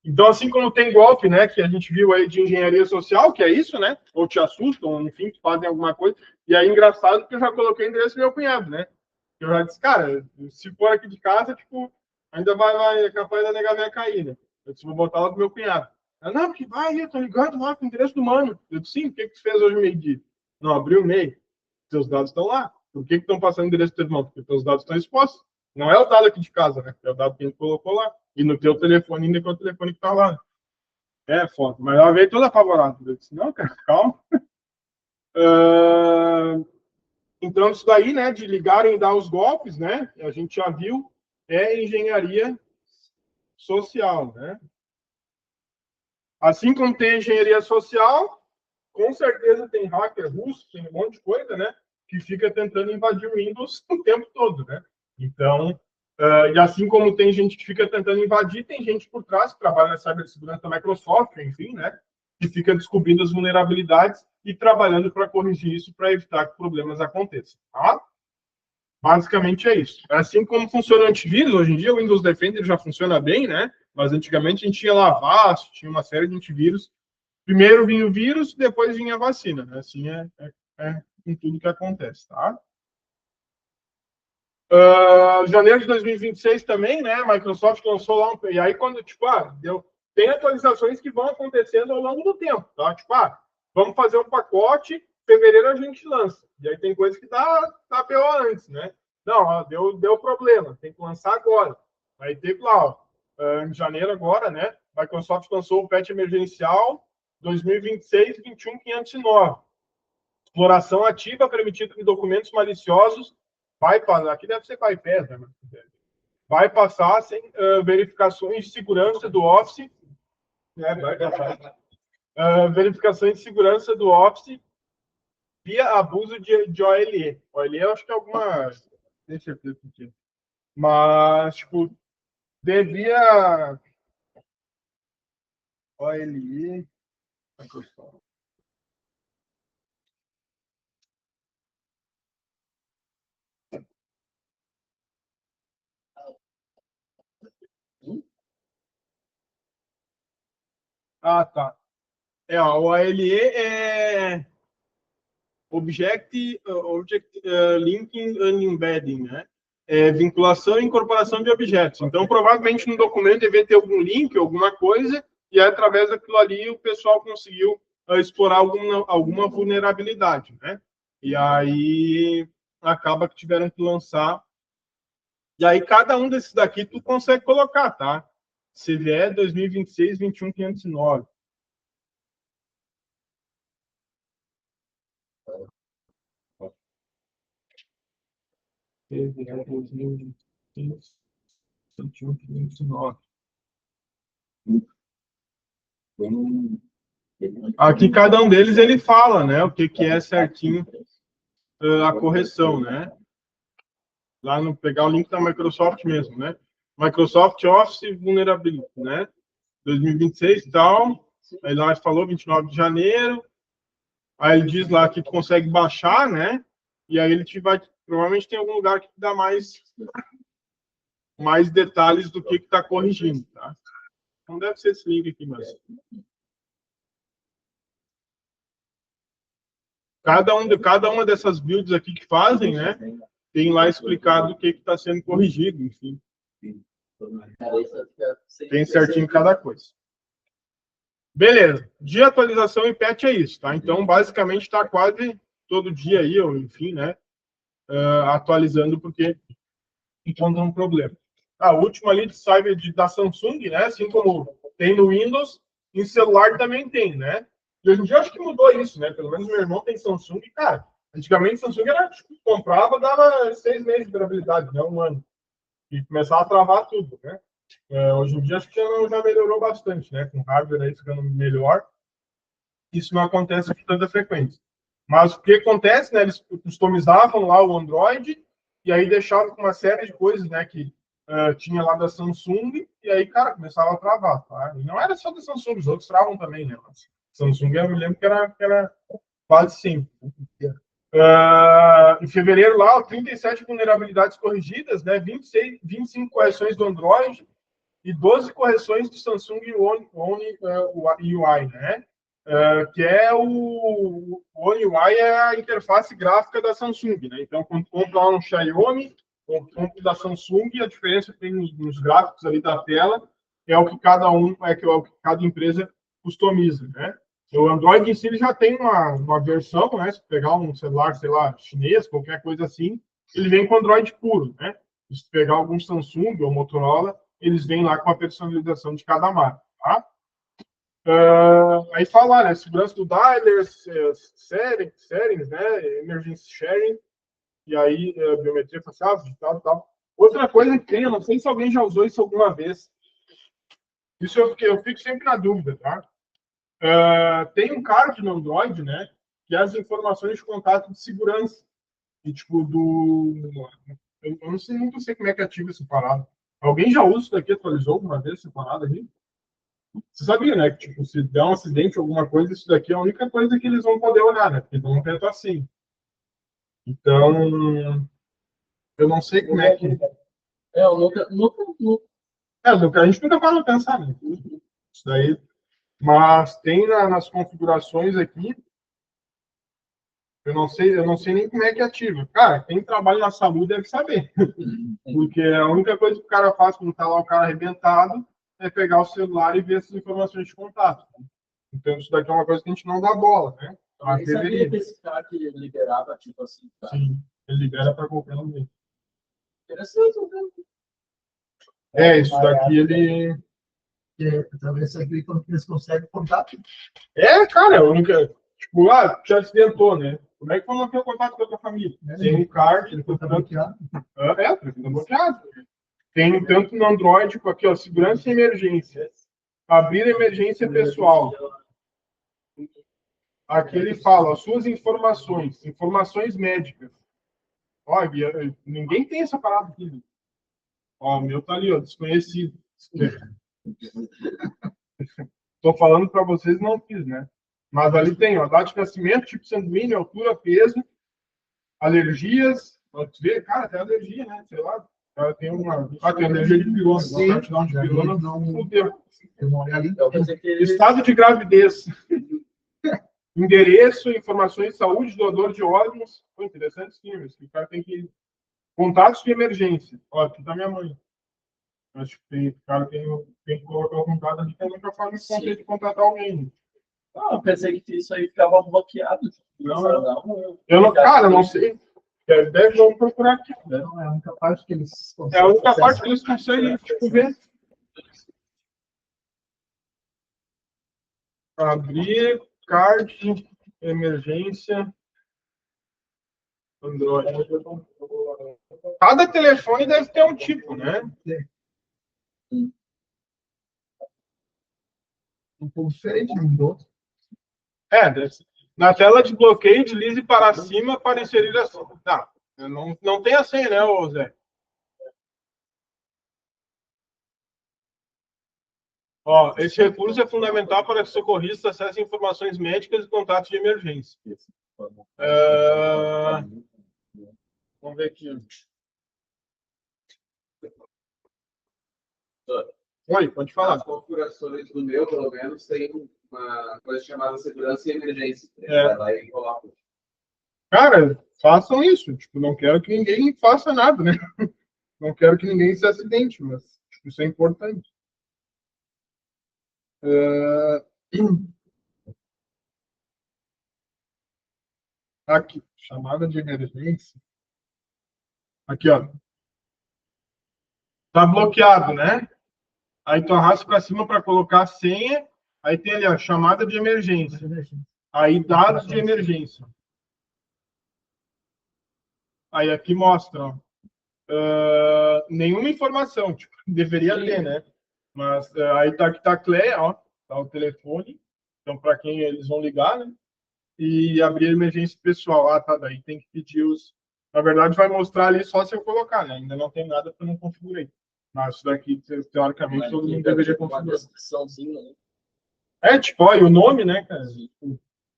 [SPEAKER 3] Então, assim como tem golpe, né, que a gente viu aí de engenharia social, que é isso, né? Ou te assustam, ou, enfim, fazem alguma coisa. E aí, engraçado que eu já coloquei o endereço do meu cunhado, né? Eu já disse, cara, se for aqui de casa, tipo, ainda é capaz da nega véia cair, né? Eu disse, vou botar lá pro meu cunhado. Ela, não, porque vai, eu tô ligado lá com o endereço do mano. Eu disse, sim, o que tu fez hoje meio-dia? Não, abriu o e-mail. Seus dados estão lá. Por que estão passando o endereço do teu irmão? Porque teus dados estão expostos. Não é o dado aqui de casa, né? É o dado que a gente colocou lá. E no teu telefone, ainda com o telefone que tá lá. É foda. Mas ela veio toda apavorada. Eu disse, não, cara, calma. Então, isso daí, né, de ligarem e dar os golpes, né, a gente já viu, é engenharia social, né? Assim como tem engenharia social, com certeza tem hacker russo, tem um monte de coisa, né, que fica tentando invadir o Windows o tempo todo, né? Então, e assim como tem gente que fica tentando invadir, tem gente por trás que trabalha na cibersegurança da Microsoft, enfim, né, que fica descobrindo as vulnerabilidades e trabalhando para corrigir isso, para evitar que problemas aconteçam, tá? Basicamente é isso. Assim como funciona o antivírus, hoje em dia o Windows Defender já funciona bem, né? Mas antigamente a gente tinha lá Avast, tinha uma série de antivírus. Primeiro vinha o vírus, depois vinha a vacina. Né? Assim é em tudo que acontece, tá? Janeiro de 2026 também, né? A Microsoft lançou lá e aí quando, tipo, tem atualizações que vão acontecendo ao longo do tempo, tá? Tipo, vamos fazer um pacote, fevereiro a gente lança. E aí tem coisa que dá pior antes, né? Não, deu problema, tem que lançar agora. Aí teve lá, em janeiro agora, né? A Microsoft lançou o patch emergencial 2026-21509. Exploração ativa permitida de documentos maliciosos bypass, aqui deve ser bypass, né? Vai passar sem verificações de segurança do Office, né? Verificações de segurança do Office via abuso de OLE. OLE eu acho que é alguma... Deixa eu ver aqui. Mas, tipo, devia... OLE... Ah, tá. O OLE é Object Linking and Embedding, né? Vinculação e incorporação de objetos. Então, provavelmente no documento deve ter algum link, alguma coisa, e aí, através daquilo ali o pessoal conseguiu explorar alguma vulnerabilidade, né? E aí acaba que tiveram que lançar. E aí cada um desses daqui tu consegue colocar, tá? CVE 2026 21509. CVE 2026 21509. Aqui cada um deles ele fala, né, o que é certinho a correção, né? Lá no pegar o link da Microsoft mesmo, né? Microsoft Office Vulnerability, né? 2026 e tal. Aí lá falou 29 de janeiro. Aí ele diz lá que tu consegue baixar, né? E aí ele te vai provavelmente tem algum lugar que te dá mais detalhes do que está corrigindo, tá? Não deve ser esse link aqui, mas cada uma dessas builds aqui que fazem, né? Tem lá explicado o que está sendo corrigido, enfim. Tem certinho cada coisa. Beleza. De atualização e patch é isso, tá? Então, basicamente, está quase todo dia aí, ou enfim, né? Atualizando porque encontra um problema. A última ali de cyber da Samsung, né? Assim como tem no Windows, em celular também tem, né? E hoje em dia acho que mudou isso, né? Pelo menos meu irmão tem Samsung e, cara, antigamente Samsung era, tipo, comprava, dava 6 meses de durabilidade, né? 1 ano. E começava a travar tudo, né? Hoje em dia acho que já melhorou bastante, né? Com hardware aí ficando melhor. Isso não acontece com tanta frequência. Mas o que acontece, né? Eles customizavam lá o Android e aí deixavam com uma série de coisas, né? Que tinha lá da Samsung e aí, cara, começava a travar, tá? E não era só da Samsung, os outros travam também, né? Mas Samsung eu me lembro que era quase sempre. Em fevereiro lá, 37 vulnerabilidades corrigidas, né? 25 correções do Android e 12 correções do Samsung One UI, né? Que é o One UI é a interface gráfica da Samsung, né? Então, quando compra lá um Xiaomi ou compra da Samsung, a diferença que tem nos gráficos ali da tela é o que cada empresa customiza, né? O Android em si ele já tem uma versão, né? Se pegar um celular, sei lá, chinês, qualquer coisa assim, ele vem com Android puro, né? Se pegar algum Samsung ou Motorola, eles vêm lá com a personalização de cada marca, tá? Aí falar, né? Segurança do dialer, settings, né? Emergency sharing, e aí biometria facial, digital e tal. Outra coisa que tem, eu não sei se alguém já usou isso alguma vez. Isso eu fico sempre na dúvida, tá? Tem um card no Android, né? Que é as informações de contato de segurança. E, tipo, eu não sei, nunca sei como é que ativa essa parada. Alguém já usa isso daqui, atualizou alguma vez essa parada aqui? Você sabia, né? Que, tipo, se der um acidente, alguma coisa, isso daqui é a única coisa que eles vão poder olhar, né? Porque não tem assim. Então, eu não sei como é que.
[SPEAKER 2] Eu nunca.
[SPEAKER 3] A gente nunca para pensar, né? Isso daí. Mas tem nas configurações aqui. Eu não sei nem como é que ativa. Cara, quem trabalha na saúde deve saber. Porque a única coisa que o cara faz quando tá lá o cara arrebentado é pegar o celular e ver essas informações de contato. Então, isso daqui é uma coisa que a gente não dá bola, né?
[SPEAKER 2] Mas sabia que esse cara que liberava, tipo assim, tá?
[SPEAKER 3] Sim, ele libera para qualquer um.
[SPEAKER 2] Interessante,
[SPEAKER 3] né? Isso daqui ele.
[SPEAKER 1] Talvez aqui quando eles conseguem contato.
[SPEAKER 3] Cara, a única. Tipo, já acidentou, né? Como é que foi manter o contato com a tua família? Tem um card, ele foi bloqueado. Foi bloqueado. Tem tanto no Android, com aqui, ó, segurança e emergência. Abrir emergência pessoal. Aqui ele fala, ó, suas informações médicas. Ó, ninguém tem essa parada aqui. Ó, o meu tá ali, ó, desconhecido. Estou falando para vocês, não fiz, né? Mas ali tem, ó, data de nascimento, tipo sanguíneo, altura, peso, alergias. Pode ver, cara, tem alergia, né? Sei lá. Cara, tem tem alergia de pirona. Sim, de pirona, não fudeu. Estado de gravidez. Endereço, informações de saúde, doador de órgãos. Foi interessante, sim, mas o cara tem que. Contatos de emergência. Ó, aqui tá minha mãe. Acho que o cara tem que colocar o contato ali, que é a única forma de contratar alguém.
[SPEAKER 2] eu pensei que isso aí ficava bloqueado.
[SPEAKER 3] Eu não, cara, não sei. Vamos procurar aqui.
[SPEAKER 1] Não, é a única parte que eles
[SPEAKER 3] conseguem. É a única parte que eles conseguem, tipo, ver. Abrir, card, emergência, Android. Cada telefone deve ter um tipo, né?
[SPEAKER 1] Um pouco diferente um do outro.
[SPEAKER 3] Deve ser. Na tela de bloqueio, deslize para cima para inserir a senha. Não tem a senha, né, Zé? Ó, esse recurso é fundamental para que socorristas acessem informações médicas e contatos de emergência. Vamos ver aqui. Oi, pode falar.
[SPEAKER 4] As configurações do meu, pelo menos, tem uma coisa chamada segurança e emergência.
[SPEAKER 3] Vai
[SPEAKER 4] lá e coloca.
[SPEAKER 3] Cara, façam isso. Tipo, não quero que ninguém faça nada, né? Não quero que ninguém se acidente, mas tipo, isso é importante. Aqui, chamada de emergência. Aqui, ó. Tá bloqueado, né? Aí tu arrasta para cima para colocar a senha. Aí tem ali, ó, chamada de emergência. Aí dados de emergência. Aí aqui mostra, ó, nenhuma informação, tipo, deveria ter, né? Mas aí tá aqui tá a CLEA, ó, tá o telefone. Então, para quem eles vão ligar, né? E abrir a emergência pessoal. Ah, tá, daí tem que pedir os. Na verdade, vai mostrar ali só se eu colocar, né? Ainda não tem nada que eu não configurei. Mas isso daqui, teoricamente, todo mundo deveria configurar.
[SPEAKER 2] Né?
[SPEAKER 3] É, tipo, olha o nome, né, cara?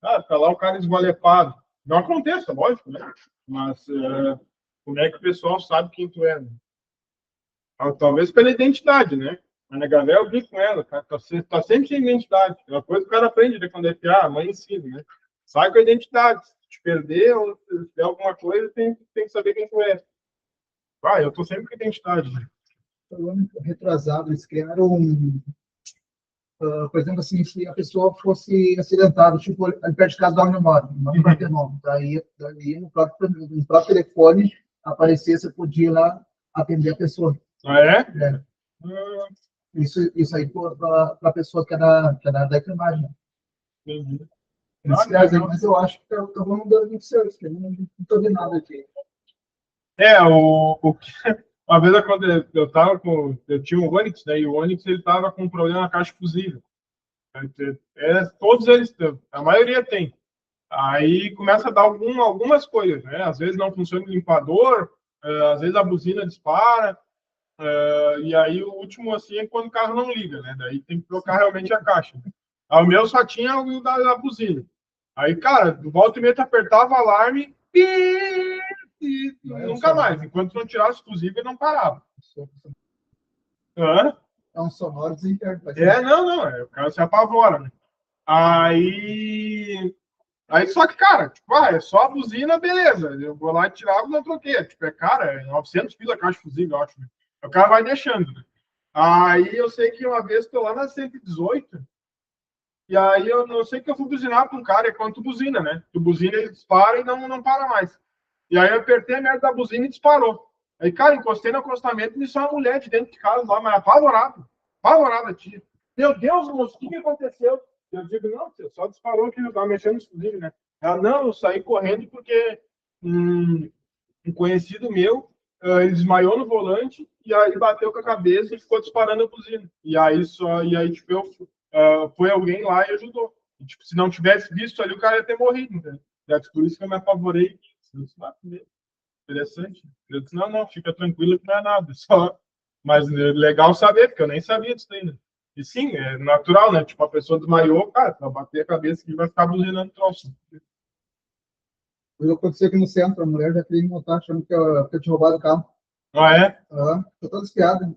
[SPEAKER 3] Ah, tá lá o cara esgualepado. Não aconteça, lógico, né? Mas como é que o pessoal sabe quem tu é? Né? Talvez pela identidade, né? A Nega Véia, eu vi com ela, cara, tá sempre sem identidade. É uma coisa que o cara aprende, né, quando é piá, a mãe ensina, né? Sai com a identidade. Se te perder ou se der alguma coisa, tem que saber quem tu é. Ah, eu tô sempre com identidade. Né?
[SPEAKER 5] No ano retrasado, eles criaram por exemplo, assim, se a pessoa fosse acidentada, tipo, ali perto de casa, onde eu moro, no Partenon, daí no próprio telefone aparecer, você podia ir lá atender a pessoa.
[SPEAKER 3] Ah, é?
[SPEAKER 5] É. Isso aí para a pessoa que é da enfermagem.
[SPEAKER 3] Entendi.
[SPEAKER 5] Mas eu acho que eu vou mudando de serviço, porque eu não estou vendo nada aqui.
[SPEAKER 3] Uma vez eu tava eu tinha um Onix, né? E o Onix ele tava com um problema na caixa fusível. Todos eles, a maioria tem. Aí começa a dar algumas coisas, né? Às vezes não funciona o limpador, às vezes a buzina dispara, e aí o último assim é quando o carro não liga, né? Daí tem que trocar realmente a caixa. Aí o meu só tinha o da buzina. Aí, cara, volta e meia tu apertava o alarme e nunca mais. Enquanto não tirasse o fusível, não parava. Hã?
[SPEAKER 5] É um sonoro desinterno.
[SPEAKER 3] Não. O cara se apavora, né? Aí só que, cara, tipo, é só a buzina, beleza. Eu vou lá e tirava e não troquei. Tipo, cara, é 900 pila a caixa fusível, eu acho. Né? O cara vai deixando, né? Aí eu sei que uma vez tô lá na 118, e aí eu não sei que eu fui buzinar para um cara, é quando tu buzina, né? Tu buzina, ele dispara e não para mais. E aí eu apertei a merda da buzina e disparou. Aí, cara, encostei no acostamento e me saiu uma mulher de dentro de casa lá, mas apavorada, tia. Meu Deus, moço, o que aconteceu? Eu digo, não, você só disparou que eu tava mexendo no fusível, né? Ela, não, eu saí correndo porque um conhecido meu, ele desmaiou no volante e aí bateu com a cabeça e ficou disparando a buzina. E aí tipo, foi alguém lá e ajudou. E, tipo, se não tivesse visto ali, o cara ia ter morrido, entendeu? Por isso que eu me apavorei. Interessante. Eu disse, não, fica tranquilo que não é nada. Só... Mas é legal saber, porque eu nem sabia disso ainda. E sim, é natural, né? Tipo, a pessoa desmaiou, cara, vai bater a cabeça e vai ficar buzinando o troço.
[SPEAKER 5] Aconteceu aqui no centro, a mulher já queria me montar, achando que eu tinha roubado o carro.
[SPEAKER 3] Ah, é?
[SPEAKER 5] Tô todo espiado.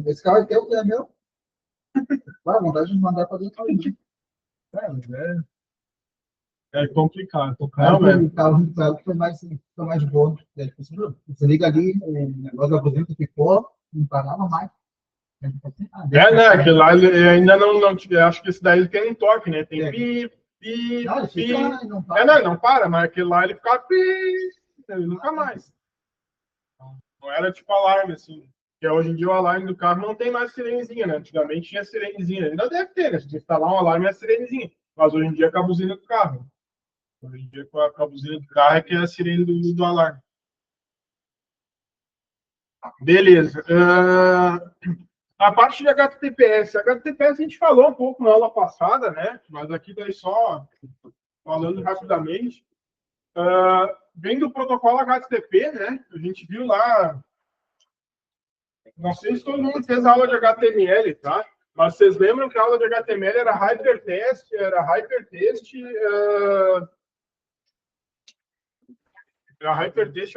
[SPEAKER 5] Esse carro é teu, é meu. Vai, vontade de mandar para dentro.
[SPEAKER 3] É complicado.
[SPEAKER 5] O carro foi mais de boa. Você liga ali, o negócio da buzina ficou, não parava mais.
[SPEAKER 3] Né? Aquele lá ainda não acho que esse daí tem um toque, né? Tem pi. Não para, mas aquele lá ele fica nunca mais. Não era tipo alarme, assim. Porque hoje em dia o alarme do carro não tem mais sirenezinha, né? Antigamente tinha sirenezinha. Ainda deve ter, né? Se você instalar um alarme é sirenezinha. Mas hoje em dia é com a buzina do carro. Hoje em dia com a buzina do carro é que é a sirene do alarme. Beleza. A parte de HTTPS. HTTPS a gente falou um pouco na aula passada, né? Mas aqui daí só falando rapidamente. Vem do protocolo HTTP, né? A gente viu lá. Não sei se todo mundo fez aula de HTML, tá? Mas vocês lembram que a aula de HTML era hypertext, era hypertext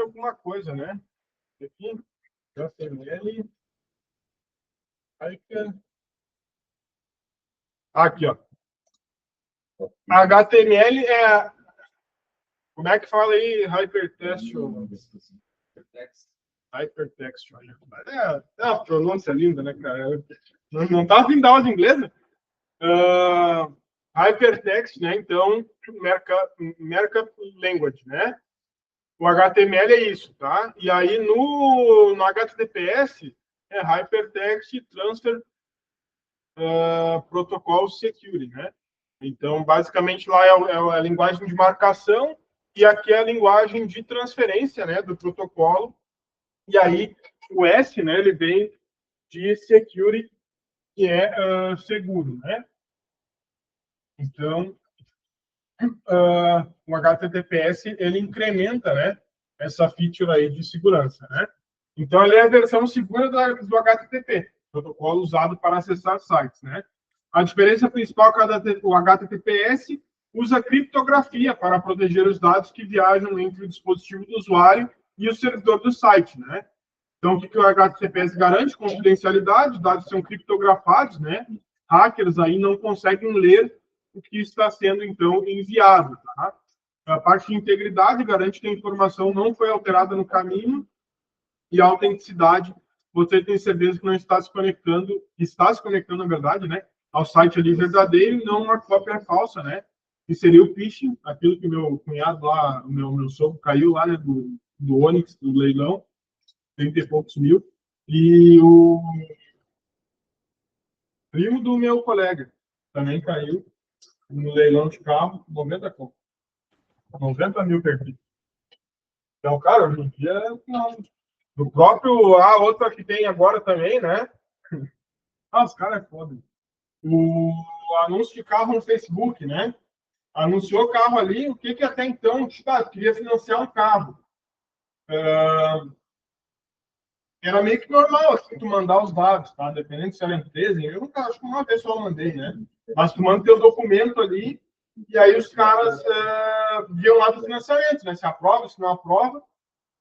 [SPEAKER 3] alguma coisa, né? Aqui, HTML. Aqui, ó. HTML é... Como é que fala aí hypertext? Hypertext. É uma pronúncia linda, né, cara? Não tá afim da aula de inglês, né? Hypertext, né? Então, Markup Language, né? O HTML é isso, tá? E aí, no HTTPS, é Hypertext Transfer Protocol Security, né? Então, basicamente, lá é a linguagem de marcação e aqui é a linguagem de transferência, né, do protocolo. E aí, o S, né, ele vem de security, que é seguro, né? Então, o HTTPS, ele incrementa, né, essa feature aí de segurança, né? Então, ele é a versão segura do HTTP, protocolo usado para acessar sites, né? A diferença principal é que o HTTPS usa criptografia para proteger os dados que viajam entre o dispositivo do usuário e o servidor do site, né? Então, o que o HTTPS garante? Confidencialidade, os dados são criptografados, né? Hackers aí não conseguem ler o que está sendo, então, enviado, tá? A parte de integridade garante que a informação não foi alterada no caminho e a autenticidade, você tem certeza que não está se conectando, na verdade, né? Ao site ali verdadeiro e não uma cópia falsa, né? Que seria o phishing, aquilo que meu cunhado lá, o meu sogro caiu lá, né? Do Onix, do leilão, 30 e poucos mil. E o primo do meu colega também caiu no leilão de carro, 90 mil perdidos. Então, cara, hoje em dia, não. Do próprio, a outra que tem agora também, né? Os caras é foda. O anúncio de carro no Facebook, né? Anunciou carro ali, o que até então, queria financiar um carro. Era meio que normal, assim, tu mandar os dados, tá? Dependendo se era empresa, eu nunca, acho que uma vez só mandei, né? Mas tu manda teu documento ali, e aí os caras viam lá do financiamento, né? Se aprova, se não aprova.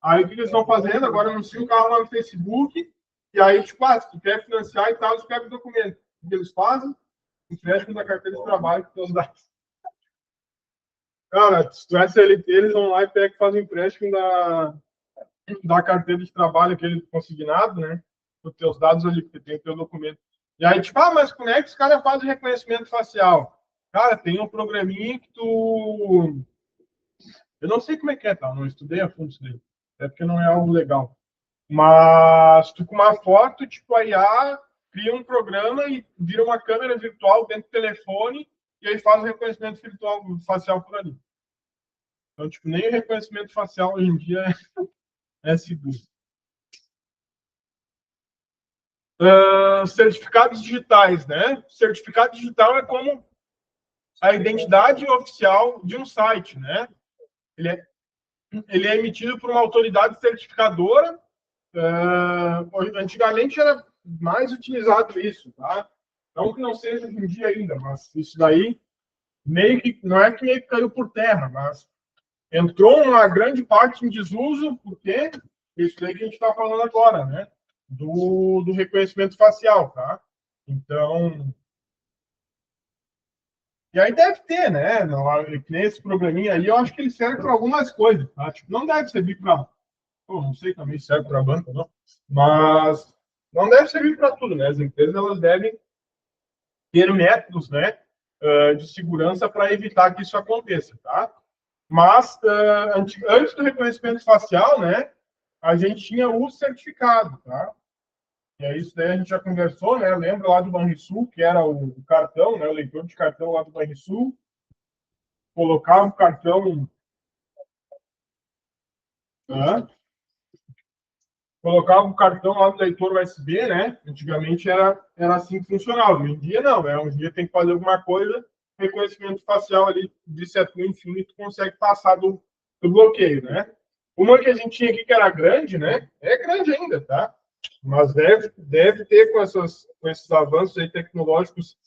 [SPEAKER 3] Aí o que eles estão fazendo? Agora anunciam o carro lá no Facebook, e aí, tipo, se tu quer financiar e tal, eles pegam o documento. O que eles fazem? Empréstimo da carteira de trabalho com teus dados. Cara, se tu é CLT, eles vão lá e fazem empréstimo da carteira de trabalho, aquele consignado, né? Com teus dados ali, porque tem o teu documento. E aí, tipo, mas como é que os caras fazem reconhecimento facial? Cara, tem um programinha que tu... Eu não sei como é que é, tá? Não estudei a fundo isso daí. É porque não é algo legal. Mas tu com uma foto, tipo, a IA cria um programa e vira uma câmera virtual dentro do telefone e aí faz o reconhecimento virtual, facial por ali. Então, tipo, nem o reconhecimento facial hoje em dia é seguro. Certificados digitais, né? Certificado digital é como a identidade oficial de um site, né? Ele é emitido por uma autoridade certificadora. Antigamente era mais utilizado isso, tá? Não que não seja hoje em dia ainda, mas isso daí meio que não é que meio que caiu por terra, mas entrou uma grande parte em desuso, porque isso daí que a gente está falando agora, né? Do reconhecimento facial, tá? Então, e aí deve ter, né? Nesse programinha aí, eu acho que ele serve para algumas coisas, tá? Tipo, não deve servir para... não sei também se serve para banco ou não, mas não deve servir para tudo, né? As empresas, elas devem ter métodos, né, de segurança para evitar que isso aconteça, tá? Mas, antes do reconhecimento facial, né, a gente tinha o certificado, tá? E é isso daí a gente já conversou, né? Lembra lá do Banrisul, que era o cartão, né? O leitor de cartão lá do Banrisul. Colocava o cartão... colocava o cartão lá no leitor USB, né? Antigamente era assim que funcionava. Hoje em dia não, né? Hoje em dia tem que fazer alguma coisa, reconhecimento facial ali de setor, enfim, e tu consegue passar do bloqueio, né? Uma que a gente tinha aqui que era grande, né? É grande ainda, tá? Mas deve ter com esses avanços aí tecnológicos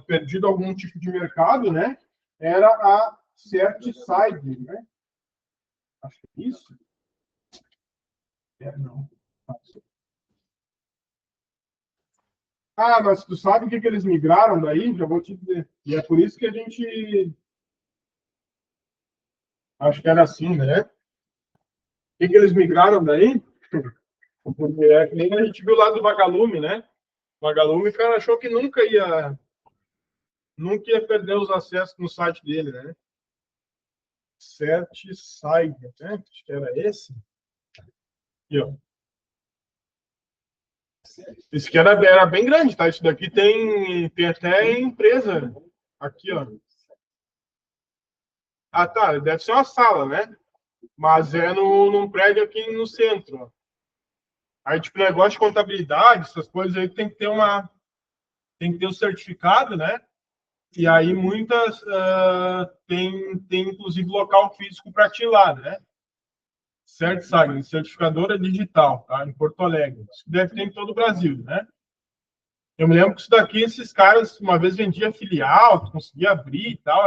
[SPEAKER 3] perdido algum tipo de mercado, né? Era a CertSide, né? Acho que é isso. Não. Mas tu sabe o que eles migraram daí? Já vou te dizer. E é por isso que a gente... Acho que era assim, né? O que eles migraram daí? É que nem a gente viu lá do Vagalume, né? O Vagalume, o cara achou que nunca ia nunca ia perder os acessos no site dele, né? CertSigned, né? Acho que era esse. Aqui, ó. Isso aqui era bem grande, tá? Isso daqui tem até empresa. Aqui, ó. Ah, tá. Deve ser uma sala, né? Mas é num prédio aqui no centro, ó. Aí, tipo, negócio de contabilidade, essas coisas aí tem que ter o certificado, né? E aí muitas tem inclusive local físico para ti lá, né? CertSign, certificadora digital, tá? Em Porto Alegre. Isso deve ter em todo o Brasil, né? Eu me lembro que isso daqui, esses caras, uma vez vendia filial, tu conseguia abrir e tal,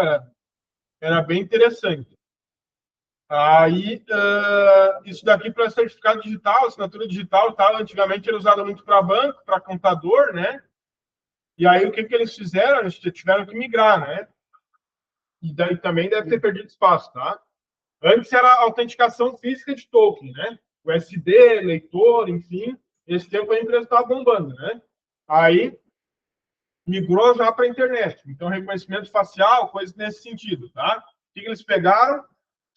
[SPEAKER 3] era bem interessante. Aí, isso daqui para certificado digital, assinatura digital, tal, antigamente era usado muito para banco, para contador, né? E aí, o que eles fizeram? Eles tiveram que migrar, né? E daí também deve ter perdido espaço, tá? Antes era autenticação física de token, né? USB, leitor, enfim. Esse tempo a empresa estava bombando, né? Aí migrou já para a internet. Então, reconhecimento facial, coisas nesse sentido, tá? O que eles pegaram?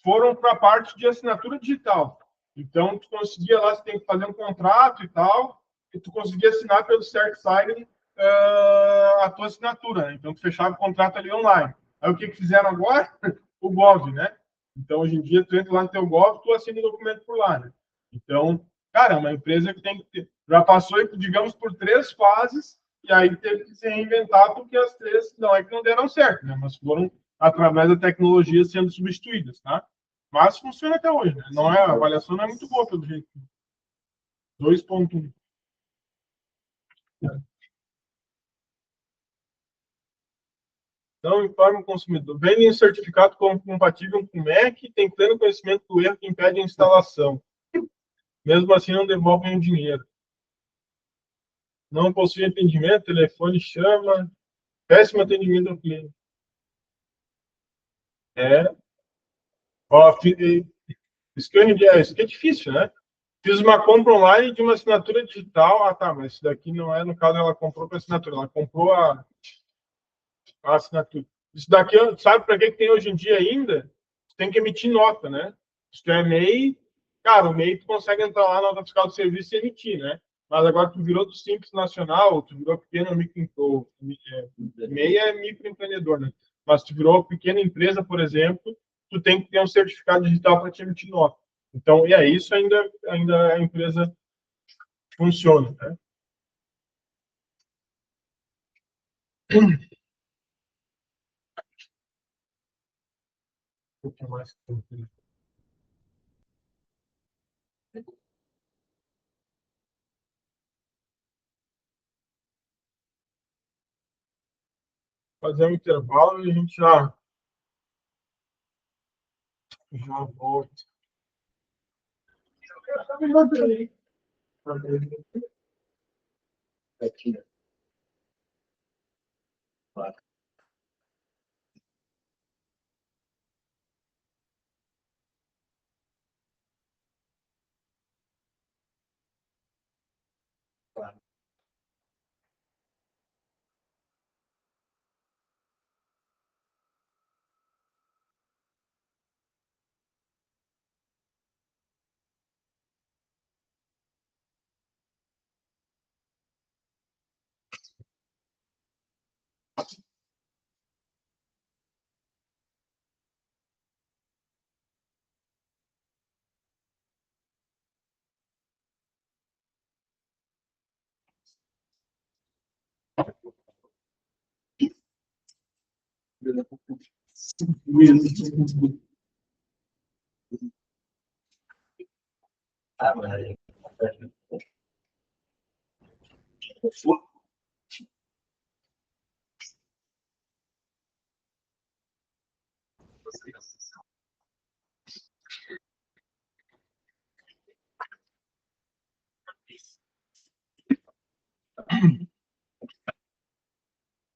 [SPEAKER 3] Foram para a parte de assinatura digital. Então, tu conseguia lá, você tem que fazer um contrato e tal, e tu conseguia assinar pelo CertSign a tua assinatura, né? Então, tu fechava o contrato ali online. Aí, o que fizeram agora? O Gov, né? Então, hoje em dia, tu entra lá no teu Gov, tu assina o documento por lá, né? Então, cara, é uma empresa que tem que ter, já passou, digamos, por 3 fases, e aí teve que se reinventar, porque as 3 não é que não deram certo, né? Mas foram, através da tecnologia, sendo substituídas, tá? Mas funciona até hoje, né? Não é, a avaliação não é muito boa, pelo jeito. 2.1. Não informa o consumidor. Vendem um certificado como compatível com o Mac e tem pleno conhecimento do erro que impede a instalação. Mesmo assim, não devolvem o dinheiro. Não possui atendimento, telefone chama. Péssimo atendimento ao cliente. É. Ó, isso que é difícil, né? Fiz uma compra online de uma assinatura digital. Ah, tá, mas isso daqui não é, no caso, ela comprou com a assinatura, ela comprou a assinatura. Isso daqui, sabe para que tem hoje em dia ainda? Você tem que emitir nota, né? Se tu é MEI, cara, o MEI tu consegue entrar lá na nota fiscal do serviço e emitir, né? Mas agora tu virou do Simples Nacional, tu virou pequeno MEI é microempreendedor, né? Mas tu virou pequena empresa, por exemplo, tu tem que ter um certificado digital para te emitir nota. Então, e aí isso ainda a empresa funciona, né? O que mais? Fazer um intervalo e a gente já volta.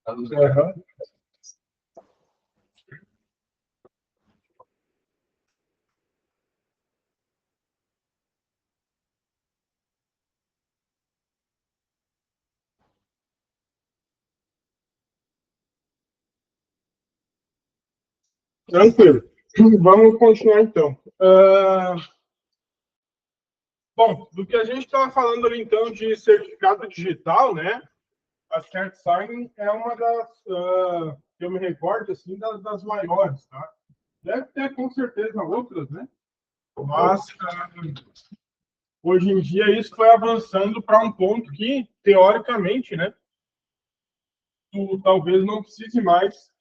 [SPEAKER 3] Uhum. Tranquilo. Vamos continuar, então. Bom, do que a gente estava falando ali, então, de certificado digital, né? A CertSign é uma das, que eu me recordo, assim, das maiores, tá? Deve ter, com certeza, outras, né? Mas, hoje em dia, isso foi avançando para um ponto que, teoricamente, né? Tu talvez não precise mais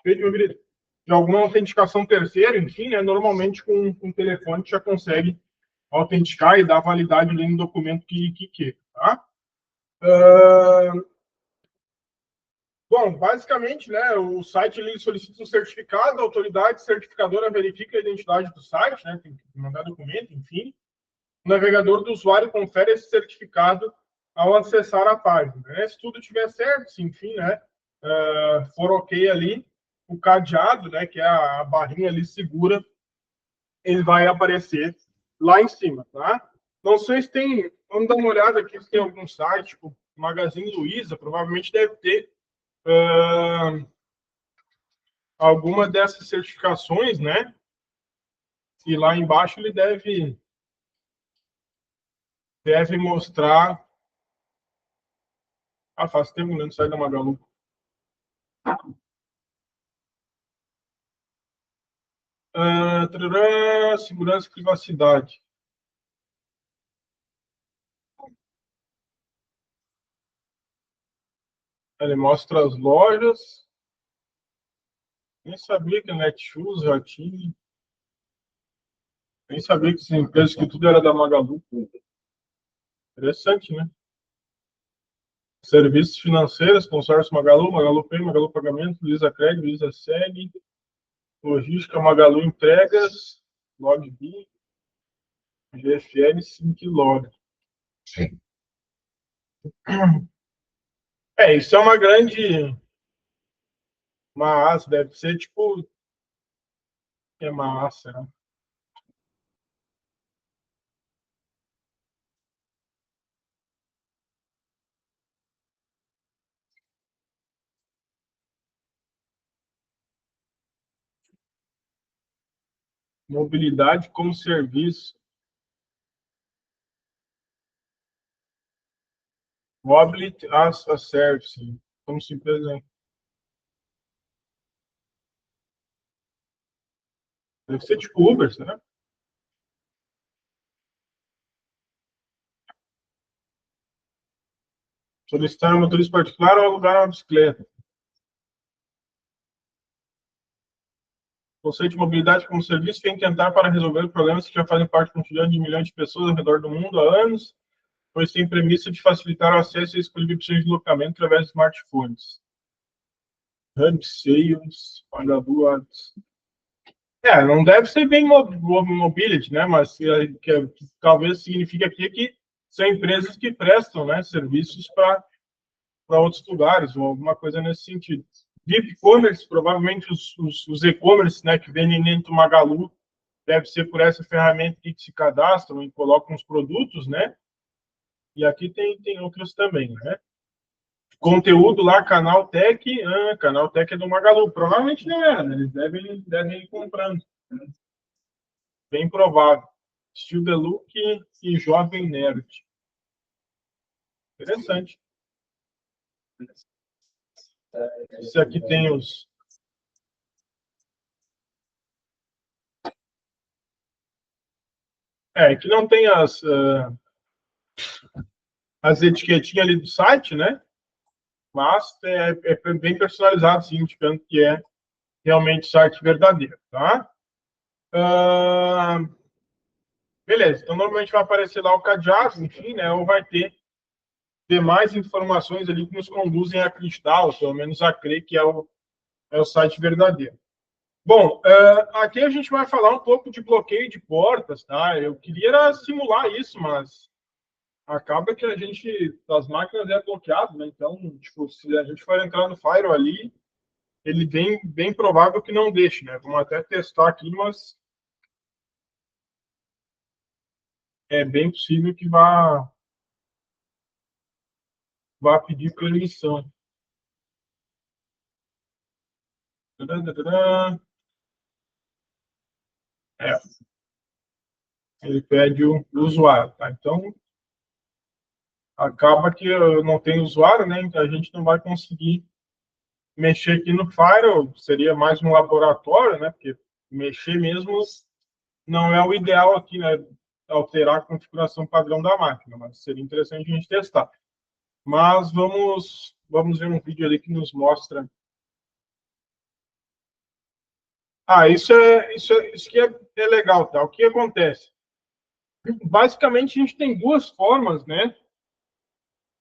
[SPEAKER 3] de alguma autenticação terceira, enfim, né? Normalmente, com o telefone, tu já consegue autenticar e dar validade ali no documento que tá? Bom, basicamente, né, o site ele solicita um certificado, a autoridade certificadora verifica a identidade do site, né, tem que mandar documento, enfim. O navegador do usuário confere esse certificado ao acessar a página. Né? Se tudo estiver certo, se, enfim, né, for ok ali, o cadeado, né, que é a barrinha ali segura, ele vai aparecer lá em cima, tá? Não sei se tem, vamos dar uma olhada aqui se tem algum site, tipo Magazine Luiza, provavelmente deve ter alguma dessas certificações, né? E lá embaixo ele deve mostrar. Ah, faz tempo que não sai da Magalu. Tarará, segurança e privacidade. Ele mostra as lojas. Nem sabia que a Netshoes já tinha. Nem sabia que essas empresas que tudo era da Magalu. Interessante, né? Serviços financeiros, consórcio Magalu, Magalu Pay, Magalu Pagamento, Luiza Crédito, Luiza Seg, logística Magalu Entregas, Logbi, GFL, Sync-Log. Isso é uma grande massa, deve ser tipo. É massa, né? Mobilidade como serviço. Mobility as a service. Como se apresenta. Deve ser tipo Uber, né? Solicitar um motorista particular ou alugar uma bicicleta. Conceito de mobilidade como serviço vem tentar para resolver problemas que já fazem parte do cotidiano de milhões de pessoas ao redor do mundo há anos, pois tem premissa de facilitar o acesso e escolha de opções de locamento através de smartphones. Hub Sales, Magalu Ads. Não deve ser bem mobility, né? Mas que talvez signifique aqui que são empresas que prestam, né, serviços para outros lugares, ou alguma coisa nesse sentido. Deep Commerce, provavelmente os e-commerce, né, que vendem dentro do Magalu, deve ser por essa ferramenta que se cadastram e colocam os produtos, né? E aqui tem outros também, né? Conteúdo lá, Canal Tech, Canal Tech é do Magalu. Provavelmente não é, né? Eles devem ir comprando. Né? Bem provável. Steel The Look e Jovem Nerd. Interessante. Esse aqui tem os... que não tem as etiquetinhas ali do site, né? Mas é bem personalizado, sim, indicando que é realmente site verdadeiro, tá? Beleza, então normalmente vai aparecer lá o cadeado, enfim, né? Ou vai ter demais informações ali que nos conduzem a acreditar, ou pelo menos a crer que é o site verdadeiro. Bom, aqui a gente vai falar um pouco de bloqueio de portas, tá? Eu queria simular isso, mas acaba que as máquinas é bloqueado, né? Então, tipo, se a gente for entrar no Firewall ali, ele bem provável que não deixe, né? Vamos até testar aqui, mas é bem possível que vá pedir permissão. É. Ele pede o usuário, tá? Então, acaba que eu não tenho usuário, né? Então a gente não vai conseguir mexer aqui no Firewall, seria mais um laboratório, né? Porque mexer mesmo não é o ideal aqui, né? Alterar a configuração padrão da máquina, mas seria interessante a gente testar. Mas vamos ver um vídeo ali que nos mostra. Isso que é legal, tá? O que acontece? Basicamente, a gente tem duas formas, né,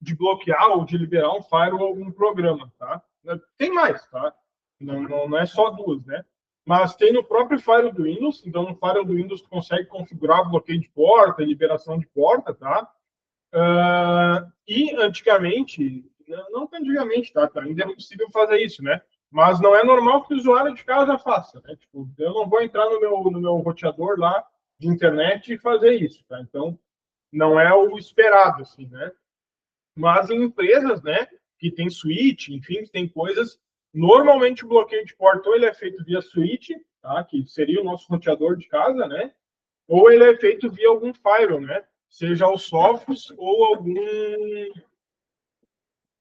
[SPEAKER 3] de bloquear ou de liberar um firewall ou algum programa, tá? Tem mais, tá? Não é só duas, né? Mas tem no próprio firewall do Windows. Então, no firewall do Windows, tu consegue configurar bloqueio de porta, liberação de porta, tá? E antigamente, não que antigamente, tá? Ainda é possível fazer isso, né? Mas não é normal que o usuário de casa faça, né? Tipo, eu não vou entrar no meu roteador lá de internet e fazer isso, tá? Então, não é o esperado, assim, né? Mas em empresas, né, que tem switch, enfim, que tem coisas, normalmente o bloqueio de porta ou ele é feito via switch, tá? Que seria o nosso roteador de casa, né? Ou ele é feito via algum firewall, né? Seja o Sophos ou algum...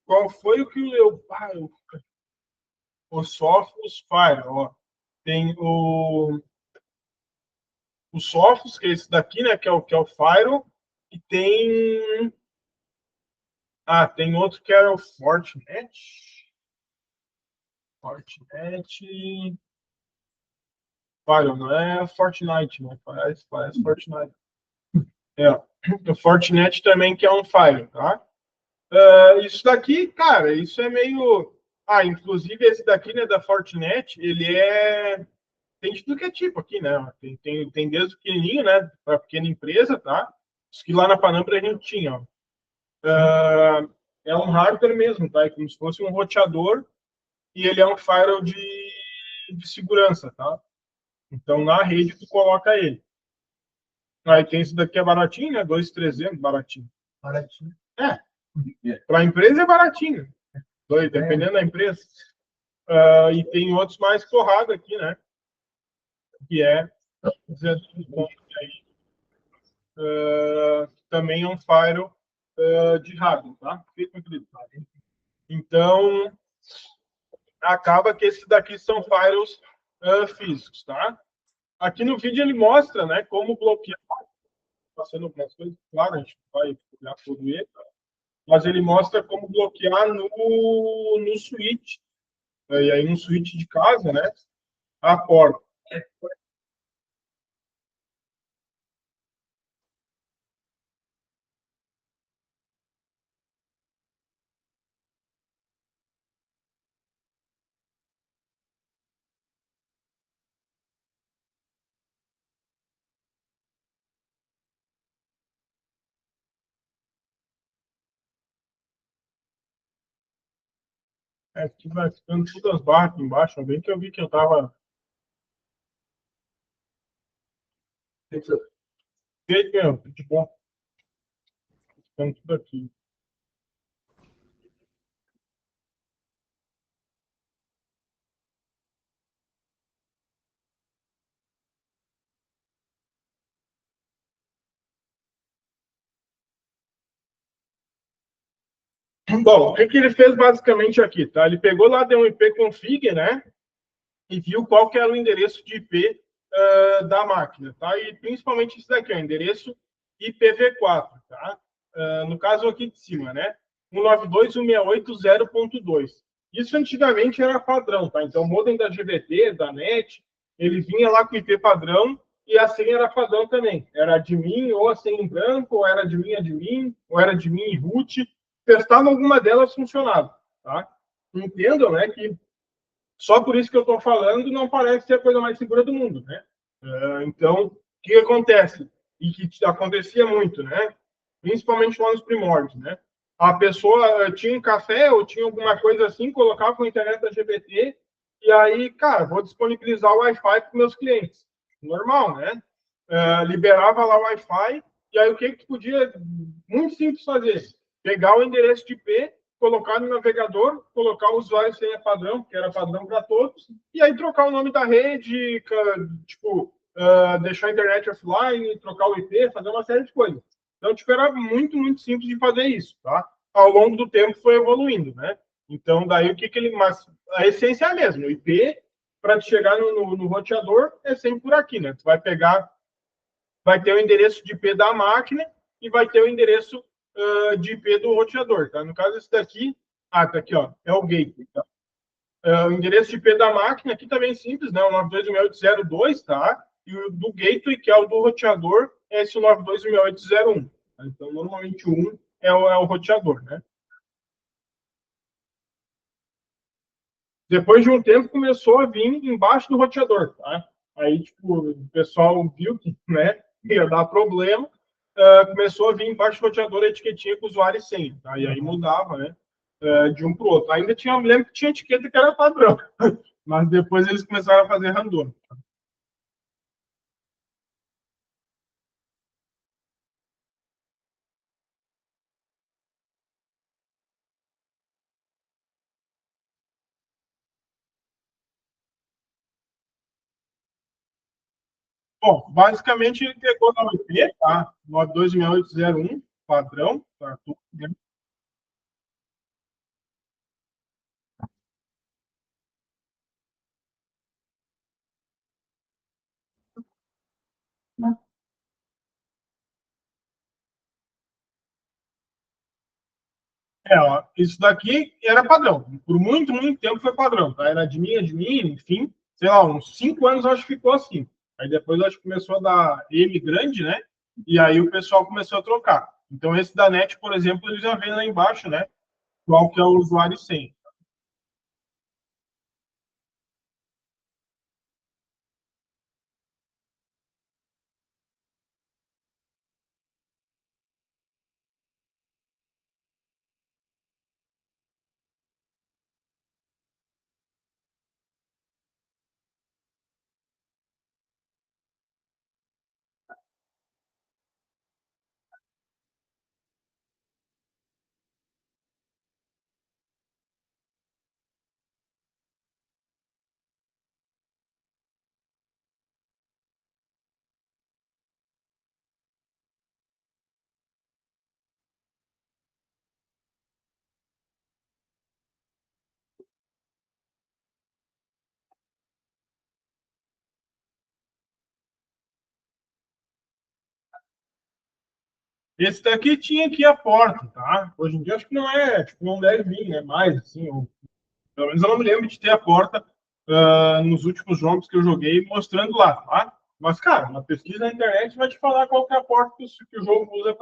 [SPEAKER 3] Qual foi o que eu... O Sophos Firewall, ó. Tem o Sophos, que é esse daqui, né? Que é o Firewall. E tem... tem outro que era o Fortinet. Fortinet... Firewall, não é Fortnite, né? Parece Fortnite. O Fortinet também que é um Firewall, tá? Isso daqui, cara, isso é meio... inclusive esse daqui, né, da Fortinet, ele é... Tem de tudo que é tipo aqui, né? Tem desde o pequenininho, né, para pequena empresa, tá? Isso que lá na Panambra a gente tinha, ó. É um hardware mesmo, tá? É como se fosse um roteador e ele é um firewall de segurança, tá? Então, na rede, tu coloca ele. Aí tem esse daqui que é baratinho, né? 2.300, baratinho.
[SPEAKER 5] Baratinho.
[SPEAKER 3] Para a empresa é baratinho. Dependendo da empresa. E tem outros mais porrada aqui, né? Que é 200 pontos aí. Também é um firewall de hardware, tá? Então, acaba que esses daqui são firewalls físicos, tá? Aqui no vídeo ele mostra, né, como bloquear, passando algumas coisas, claro, a gente vai olhar tudo ele, mas ele mostra como bloquear no switch, e aí um switch de casa, né, a porta. Aqui vai ficando todas as barras aqui embaixo, bem que eu vi que eu tava... Feito mesmo, de bom. Ficando tudo aqui. Bom, o que ele fez basicamente aqui, tá? Ele pegou lá, deu um IP config, né? E viu qual que era o endereço de IP da máquina, tá? E principalmente esse daqui, o endereço IPv4, tá? No caso aqui de cima, né? 192.168.0.2. Isso antigamente era padrão, tá? Então, o modem da GBT, da NET, ele vinha lá com IP padrão e a senha era padrão também. Era admin ou a senha em branco, ou era admin, ou era admin root. Testava alguma delas, funcionava, tá? Entendam, né, que só por isso que eu estou falando não parece ser a coisa mais segura do mundo, né? Então, o que acontece? E que acontecia muito, né? Principalmente lá nos primórdios, né? A pessoa tinha um café ou tinha alguma coisa assim, colocava com a internet da GPT e aí, cara, vou disponibilizar o Wi-Fi para meus clientes. Normal, né? Liberava lá o Wi-Fi e aí o que tu podia, muito simples fazer? Pegar o endereço de IP, colocar no navegador, colocar o usuário e senha padrão, que era padrão para todos, e aí trocar o nome da rede, tipo, deixar a internet offline, trocar o IP, fazer uma série de coisas. Então, tipo, era muito, muito simples de fazer isso, tá? Ao longo do tempo foi evoluindo, né? Então, daí o que ele... Mas a essência é a mesma. O IP, para chegar no roteador, é sempre por aqui, né? Tu vai pegar... Vai ter o endereço de IP da máquina e vai ter o endereço de IP do roteador, tá? No caso, esse daqui... Ah, tá aqui, ó. É o gateway, tá? O endereço de IP da máquina aqui também é simples, né? O 92.168.02, tá? E o do gateway, que é o do roteador, é esse 92.168.01. Tá? Então, normalmente o 1 é o roteador, né? Depois de um tempo, começou a vir embaixo do roteador, tá? Aí, tipo, o pessoal viu que, né, ia dar problema, começou a vir embaixo do roteador a etiquetinha com usuário e senha, tá? E aí mudava, né, de um para o outro. Ainda tinha, eu lembro que tinha etiqueta que era padrão, mas depois eles começaram a fazer random. Bom, basicamente ele pegou na IP, tá? 92.168.01, padrão, tá? Tudo bem. Ó, isso daqui era padrão. Por muito, muito tempo foi padrão, tá? Era de mim, enfim, sei lá, uns 5 anos eu acho que ficou assim. Aí depois eu acho que começou a dar M grande, né? E aí o pessoal começou a trocar. Então esse da NET, por exemplo, ele já vem lá embaixo, né? Qual que é o usuário sem. Esse daqui tinha aqui a porta, tá? Hoje em dia acho que não é, tipo, não deve vir, né? Mais, assim, pelo menos eu não me lembro de ter a porta nos últimos jogos que eu joguei mostrando lá, tá? Mas, cara, uma pesquisa na internet vai te falar qual que é a porta que o jogo usa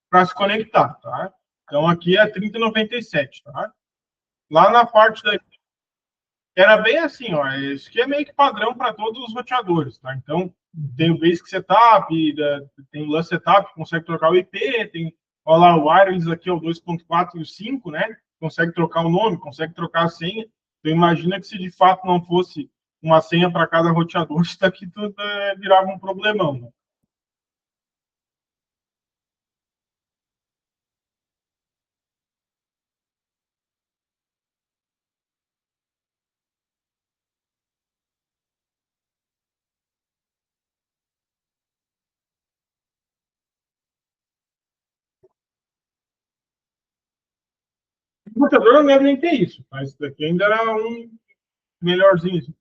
[SPEAKER 3] para se conectar, tá? Então aqui é 3097, tá? Lá na parte da era bem assim, ó. Isso aqui é meio que padrão para todos os roteadores, tá? Então, tem o Basic Setup, tem o LAN Setup, consegue trocar o IP, tem, ó lá, o Wireless aqui é o 2.4 e o 5, né? Consegue trocar o nome, consegue trocar a senha. Então, imagina que se de fato não fosse uma senha para cada roteador, isso daqui tudo virava um problemão, né? O roteador não deve nem ter isso, mas isso daqui ainda era um melhorzinho. Assim.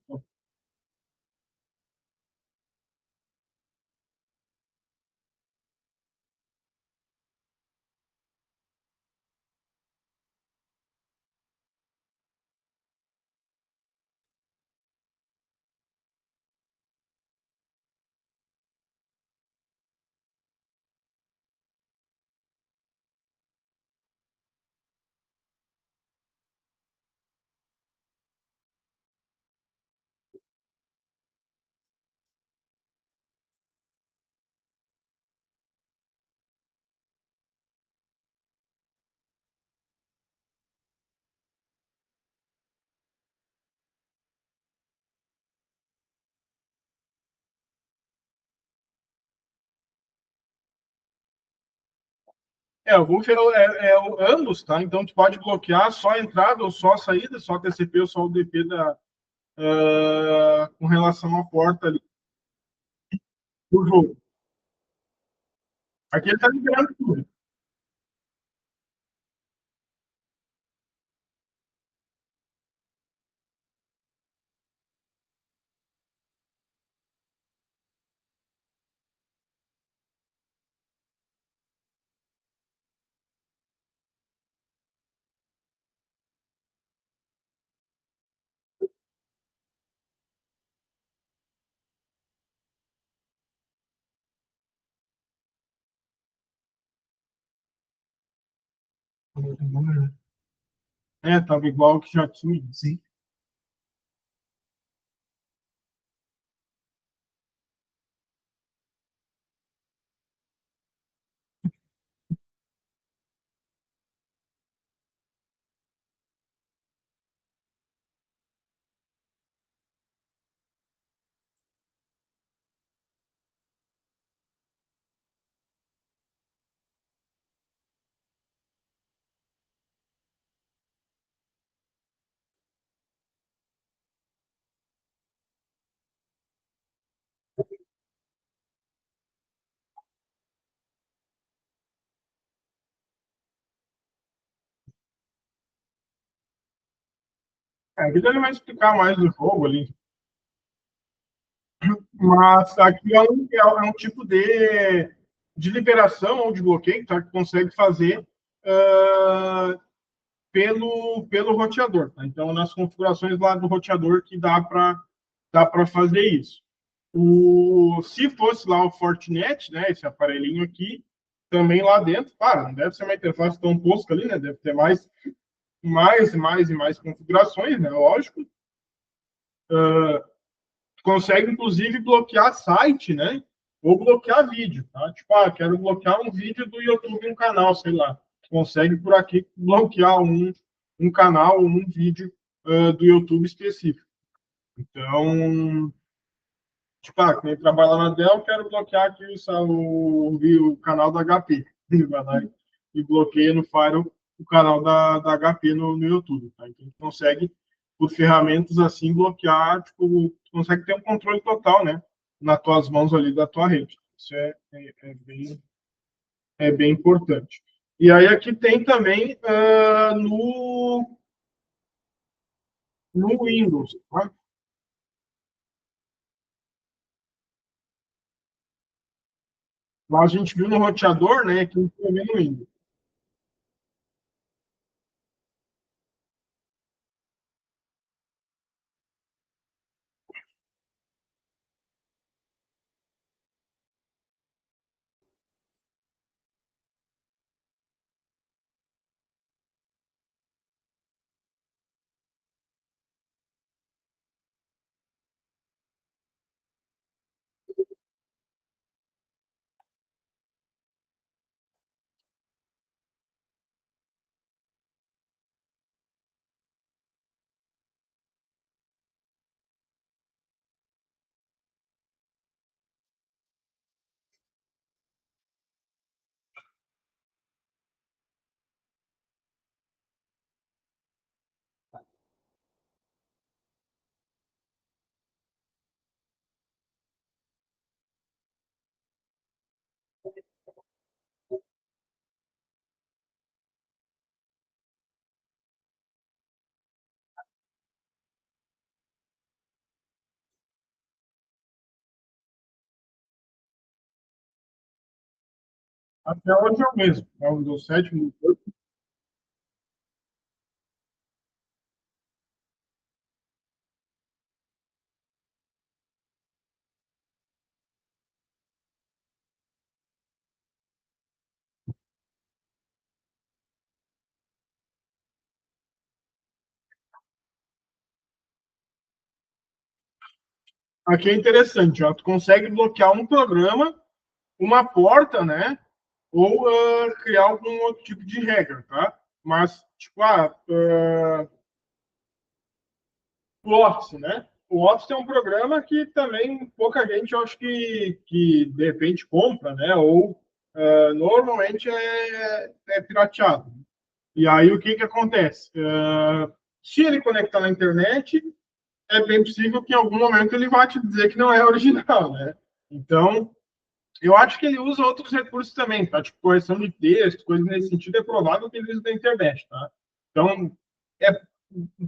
[SPEAKER 3] O buffer ambos, tá? Então, tu pode bloquear só a entrada ou só a saída, só a TCP ou só o DP com relação à porta ali do jogo. Aqui ele está liberando tudo. Tava igual que já tinha.
[SPEAKER 5] Sim.
[SPEAKER 3] Aqui ele vai explicar mais do jogo ali. Mas aqui é um tipo de liberação ou de bloqueio, tá? Que consegue fazer pelo roteador. Tá? Então, nas configurações lá do roteador que dá para fazer isso. Se fosse lá o Fortinet, né, esse aparelhinho aqui, também lá dentro, claro, não deve ser uma interface tão tosca ali, né? Deve ter mais e mais configurações, né? Lógico. Consegue, inclusive, bloquear site, né? Ou bloquear vídeo, tá? Tipo, quero bloquear um vídeo do YouTube, um canal, sei lá. Consegue, por aqui, bloquear um canal, um vídeo do YouTube específico. Então, tipo, quem trabalha na Dell, quero bloquear aqui o canal da HP. Vai lá e bloqueia no Firewall o canal da HP no YouTube. Tá? Então, consegue, por ferramentas assim, bloquear, tipo, consegue ter um controle total, né? Nas tuas mãos ali da tua rede. Isso é bem importante. E aí aqui tem também no Windows, tá? Lá a gente viu no roteador, né? Aqui também no Windows. Até hoje é o mesmo. É o Windows 7, Windows 8. Aqui é interessante, ó, tu consegue bloquear um programa, uma porta, né? Ou criar algum outro tipo de regra, tá? Mas, tipo, o Office, né? O Office é um programa que também pouca gente, eu acho que de repente compra, né? Ou normalmente é pirateado. E aí, o que acontece? Se ele conectar na internet, é bem possível que em algum momento ele vá te dizer que não é original, né? Então, eu acho que ele usa outros recursos também, tá? Tipo, correção de texto, coisas nesse sentido, é provável que ele use da internet, tá? Então,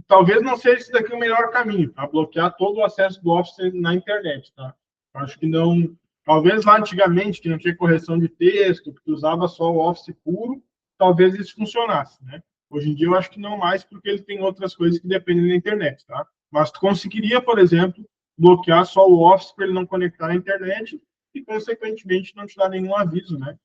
[SPEAKER 3] talvez não seja esse daqui o melhor caminho, tá? Bloquear todo o acesso do Office na internet, tá? Acho que não... Talvez lá antigamente, que não tinha correção de texto, que usava só o Office puro, talvez isso funcionasse, né? Hoje em dia eu acho que não mais, porque ele tem outras coisas que dependem da internet, tá? Mas tu conseguiria, por exemplo, bloquear só o Office para ele não conectar à internet e, consequentemente, não te dar nenhum aviso, né?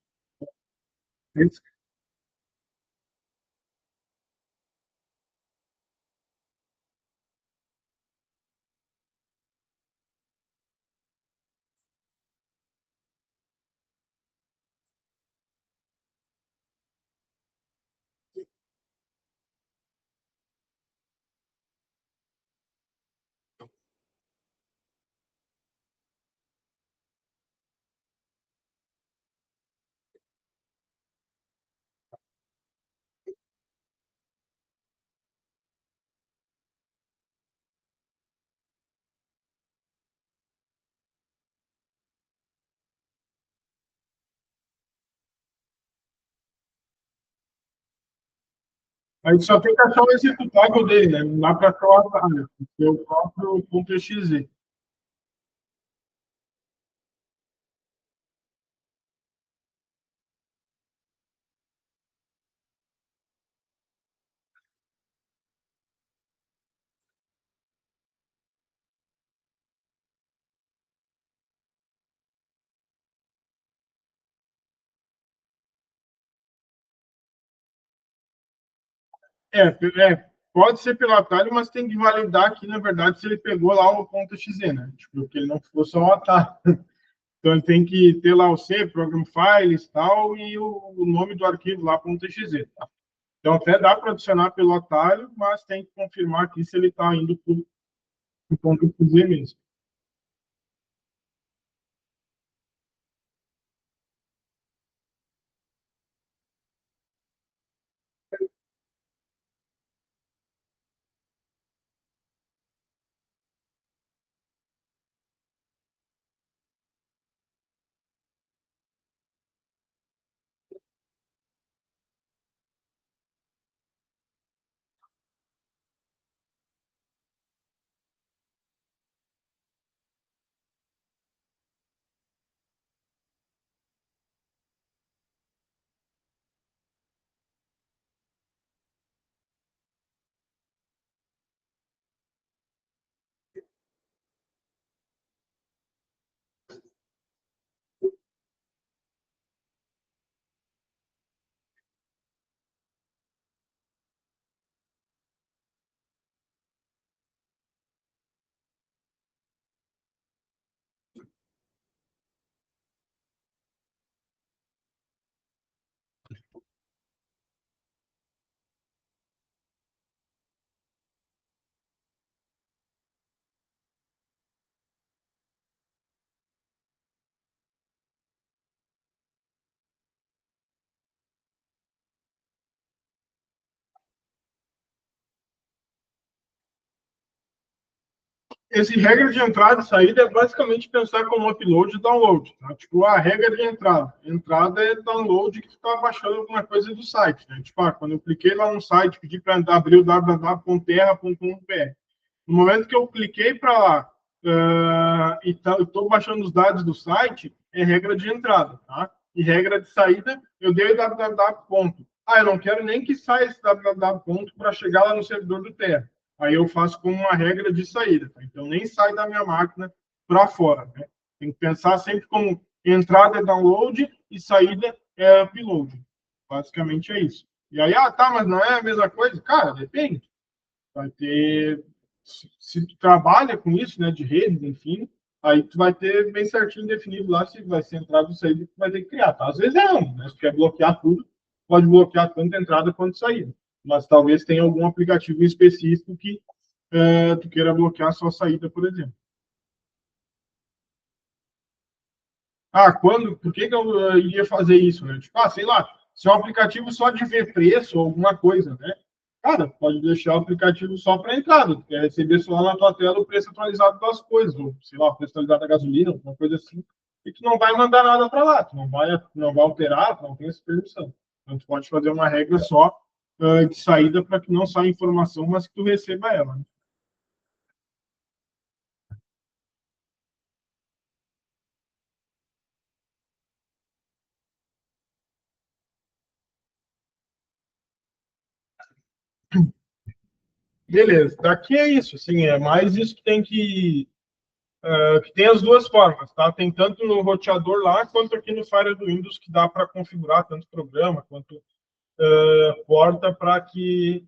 [SPEAKER 3] A gente só tem que achar o executável dele, né? Não dá para achar o próprio .exe. Pode ser pelo atalho, mas tem que validar aqui, na verdade, se ele pegou lá o .exe, né? Tipo, que ele não ficou só um atalho. Então, ele tem que ter lá o C, Program Files e tal, e o nome do arquivo lá, .exe, tá? Então, até dá para adicionar pelo atalho, mas tem que confirmar aqui se ele está indo para o .exe mesmo. Esse regra de entrada e saída é basicamente pensar como upload e download. Tá? Tipo, a regra de entrada. Entrada é download que tu está baixando alguma coisa do site. Né? Tipo, quando eu cliquei lá no site, pedi para abrir o www.terra.com.br. No momento que eu cliquei para lá e estou baixando os dados do site, é regra de entrada. Tá? E regra de saída, eu dei o www. Eu não quero nem que saia esse www. Para chegar lá no servidor do Terra. Aí eu faço como uma regra de saída. Tá? Então, nem sai da minha máquina para fora. Né? Tem que pensar sempre como entrada é download e saída é upload. Basicamente é isso. E aí, mas não é a mesma coisa? Cara, depende. Vai ter... Se tu trabalha com isso, né, de redes, enfim, aí tu vai ter bem certinho definido lá se vai ser entrada ou saída que tu vai ter que criar. Tá? Às vezes é um, né? Se tu quer bloquear tudo, pode bloquear tanto a entrada quanto a saída. Mas talvez tenha algum aplicativo específico que tu queira bloquear só a saída, por exemplo. Por que eu iria fazer isso, né? Tipo, sei lá, se é um aplicativo só de ver preço ou alguma coisa, né? Cara, pode deixar o aplicativo só para entrada, tu quer receber só lá na tua tela o preço atualizado das coisas, ou, sei lá, o preço atualizado da gasolina, alguma coisa assim, e tu não vai mandar nada para lá, tu não vai alterar, tu não tem essa permissão. Então, tu pode fazer uma regra só de saída para que não saia informação, mas que tu receba ela, né? Beleza, daqui é isso, assim, é mais isso que tem que tem as duas formas, tá? Tem tanto no roteador lá, quanto aqui no Fire do Windows, que dá para configurar tanto programa quanto porta para que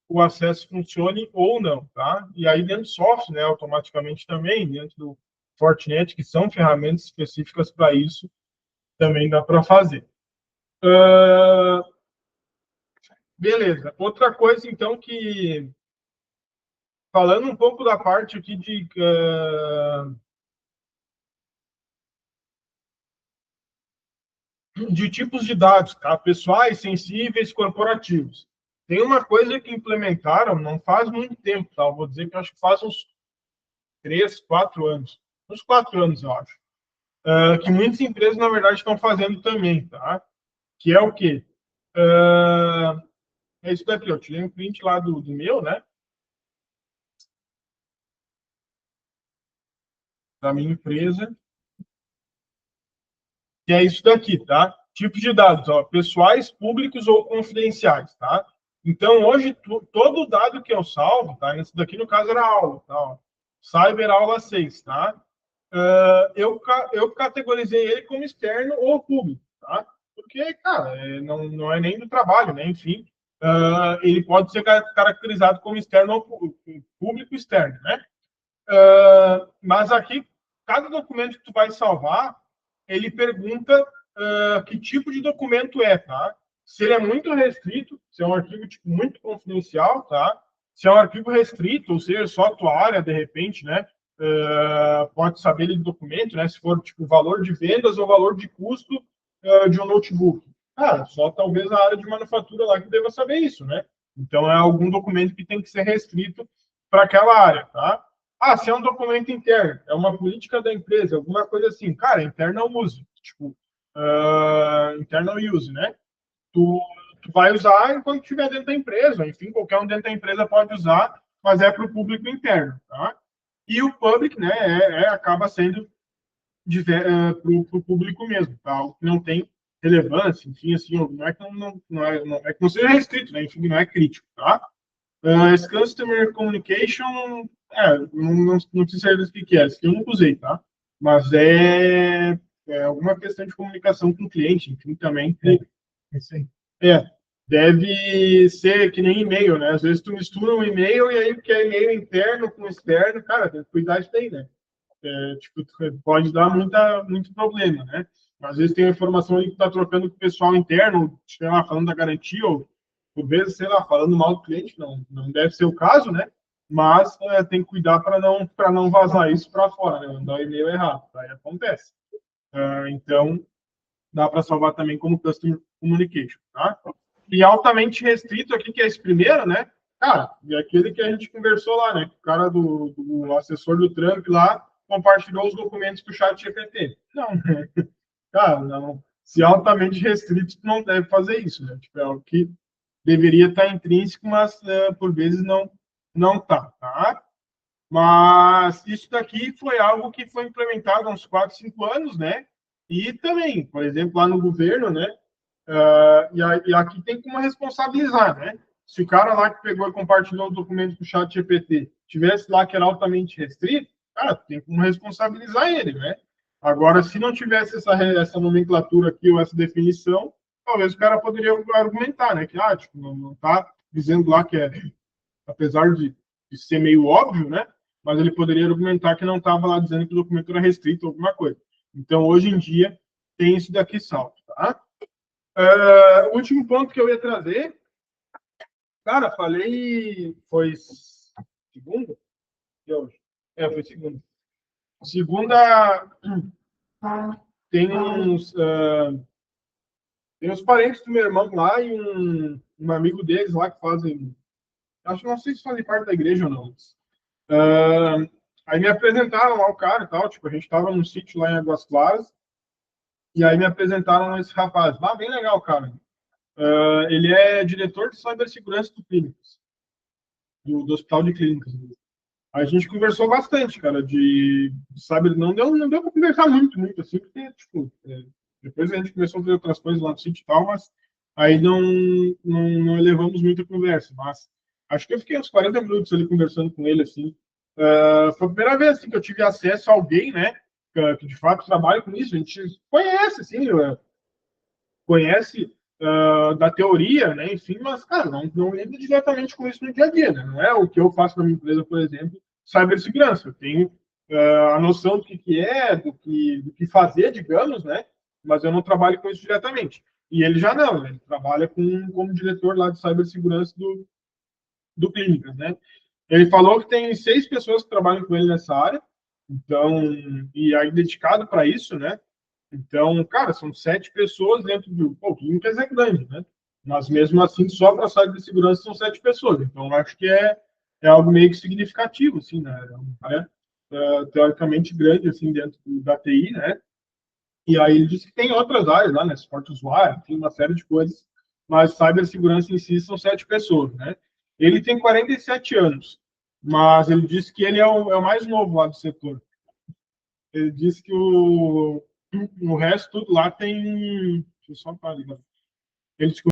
[SPEAKER 3] o acesso funcione ou não, tá? E aí dentro do software, né, automaticamente também, dentro do Fortinet, que são ferramentas específicas para isso, também dá para fazer. Beleza. Outra coisa, então, que falando um pouco da parte aqui de tipos de dados, tá? Pessoais, sensíveis, corporativos. Tem uma coisa que implementaram não faz muito tempo, tá? Eu vou dizer que acho que faz uns 3, 4 anos. Uns 4 anos, eu acho. Que muitas empresas, na verdade, estão fazendo também, tá? Que é o quê? É isso daqui, eu tirei um print lá do meu, né? Da minha empresa. Que é isso daqui, tá? Tipos de dados, ó, pessoais, públicos ou confidenciais, tá? Então, hoje, todo dado que eu salvo, tá? Esse daqui, no caso, era aula, tá? Ó, Cyber Aula 6, tá? Eu categorizei ele como externo ou público, tá? Porque, cara, não é nem do trabalho, né? Enfim, ele pode ser caracterizado como externo ou público externo, né? Mas aqui, cada documento que tu vai salvar, ele pergunta que tipo de documento é, tá? Se ele é muito restrito, se é um arquivo tipo, muito confidencial, tá? Se é um arquivo restrito, ou seja, só a tua área, de repente, né? Pode saber ele do documento, né? Se for tipo valor de vendas ou valor de custo de um notebook. Cara, só talvez a área de manufatura lá que deva saber isso, né? Então é algum documento que tem que ser restrito para aquela área, tá? Se é um documento interno, é uma política da empresa, alguma coisa assim, cara, internal use, tipo, internal use, né? Tu, tu vai usar enquanto estiver dentro da empresa, enfim, qualquer um dentro da empresa pode usar, mas é para o público interno, tá? E o public, né, acaba sendo para o público mesmo, tá? Algo que não tem relevância, enfim, assim, não é que não é que não seja restrito, né? Enfim, não é crítico, tá? Esse Customer Communication, não sei se o que é, esse que eu nunca usei, tá? Mas é alguma questão de comunicação com o cliente, enfim, também.
[SPEAKER 5] Isso aí.
[SPEAKER 3] Deve ser que nem e-mail, né? Às vezes tu mistura um e-mail e aí o que é e-mail interno com externo, cara, tem que cuidar disso aí, né? Tipo, pode dar muito problema, né? Às vezes tem uma informação ali que tá trocando com o pessoal interno, sei lá, falando da garantia, ou por vezes, sei lá, falando mal do cliente, não deve ser o caso, né? Mas tem que cuidar para não vazar isso para fora, né? Mandar o e-mail errado, aí acontece. Então, dá para salvar também como Customer Communication, tá? E altamente restrito aqui, que é esse primeiro, né? Cara, é aquele que a gente conversou lá, né? O cara do assessor do Trump lá compartilhou os documentos com o chat GPT. Não, né? Cara, não. Se altamente restrito, não deve fazer isso, né? Tipo, é algo que deveria estar intrínseco, mas por vezes não tá? Mas isso daqui foi algo que foi implementado há uns 4, 5 anos, né? E também, por exemplo, lá no governo, né? E aqui tem como responsabilizar, né? Se o cara lá que pegou e compartilhou o documento com o chat GPT tivesse lá que era altamente restrito, cara, tem como responsabilizar ele, né? Agora, se não tivesse essa nomenclatura aqui ou essa definição, talvez o cara poderia argumentar, né? Que, tipo, não tá dizendo lá que apesar de ser meio óbvio, né? Mas ele poderia argumentar que não estava lá dizendo que o documento era restrito ou alguma coisa. Então, hoje em dia, tem isso daqui salvo, tá? O último ponto que eu ia trazer, cara, falei, foi segunda? Foi segunda. Segunda, tem tem uns parentes do meu irmão lá e um amigo deles lá que fazem, não sei se fazem parte da igreja ou não. Aí me apresentaram lá o cara e tal, tipo, a gente tava num sítio lá em Águas Claras, e aí me apresentaram esse rapaz. Bem legal, cara. Ele é diretor de cibersegurança do Clínicas, do Hospital de Clínicas. A gente conversou bastante, cara, de cyber, não deu para conversar muito, assim, porque, tipo, depois a gente começou a fazer outras coisas lá no sítio e tal, mas aí não elevamos muito a conversa, mas acho que eu fiquei uns 40 minutos ali conversando com ele, assim. Foi a primeira vez assim, que eu tive acesso a alguém, né, que de fato trabalha com isso. A gente conhece, assim, conhece da teoria, né, enfim, mas, cara, não lida diretamente com isso no dia a dia, né? Não é o que eu faço na minha empresa, por exemplo, cibersegurança. Eu tenho a noção do que é, do que fazer, digamos, né, mas eu não trabalho com isso diretamente. E ele já não, né? Ele trabalha como diretor lá de cibersegurança do Clínicas, né? Ele falou que tem 6 pessoas que trabalham com ele nessa área, então, e aí dedicado para isso, né? Então, cara, são 7 pessoas dentro do. Pô, o Clínicas é grande, né? Mas mesmo assim, só para a cibersegurança são 7 pessoas. Então, acho que é algo meio que significativo, assim, né? É uma área teoricamente grande, assim, dentro da TI, né? E aí ele disse que tem outras áreas lá, né? Suporte usuário, tem uma série de coisas, mas cibersegurança em si são 7 pessoas, né? Ele tem 47 anos, mas ele disse que ele é o mais novo lá do setor. Ele disse que o resto tudo lá tem. Deixa eu só parar ali, ele disse que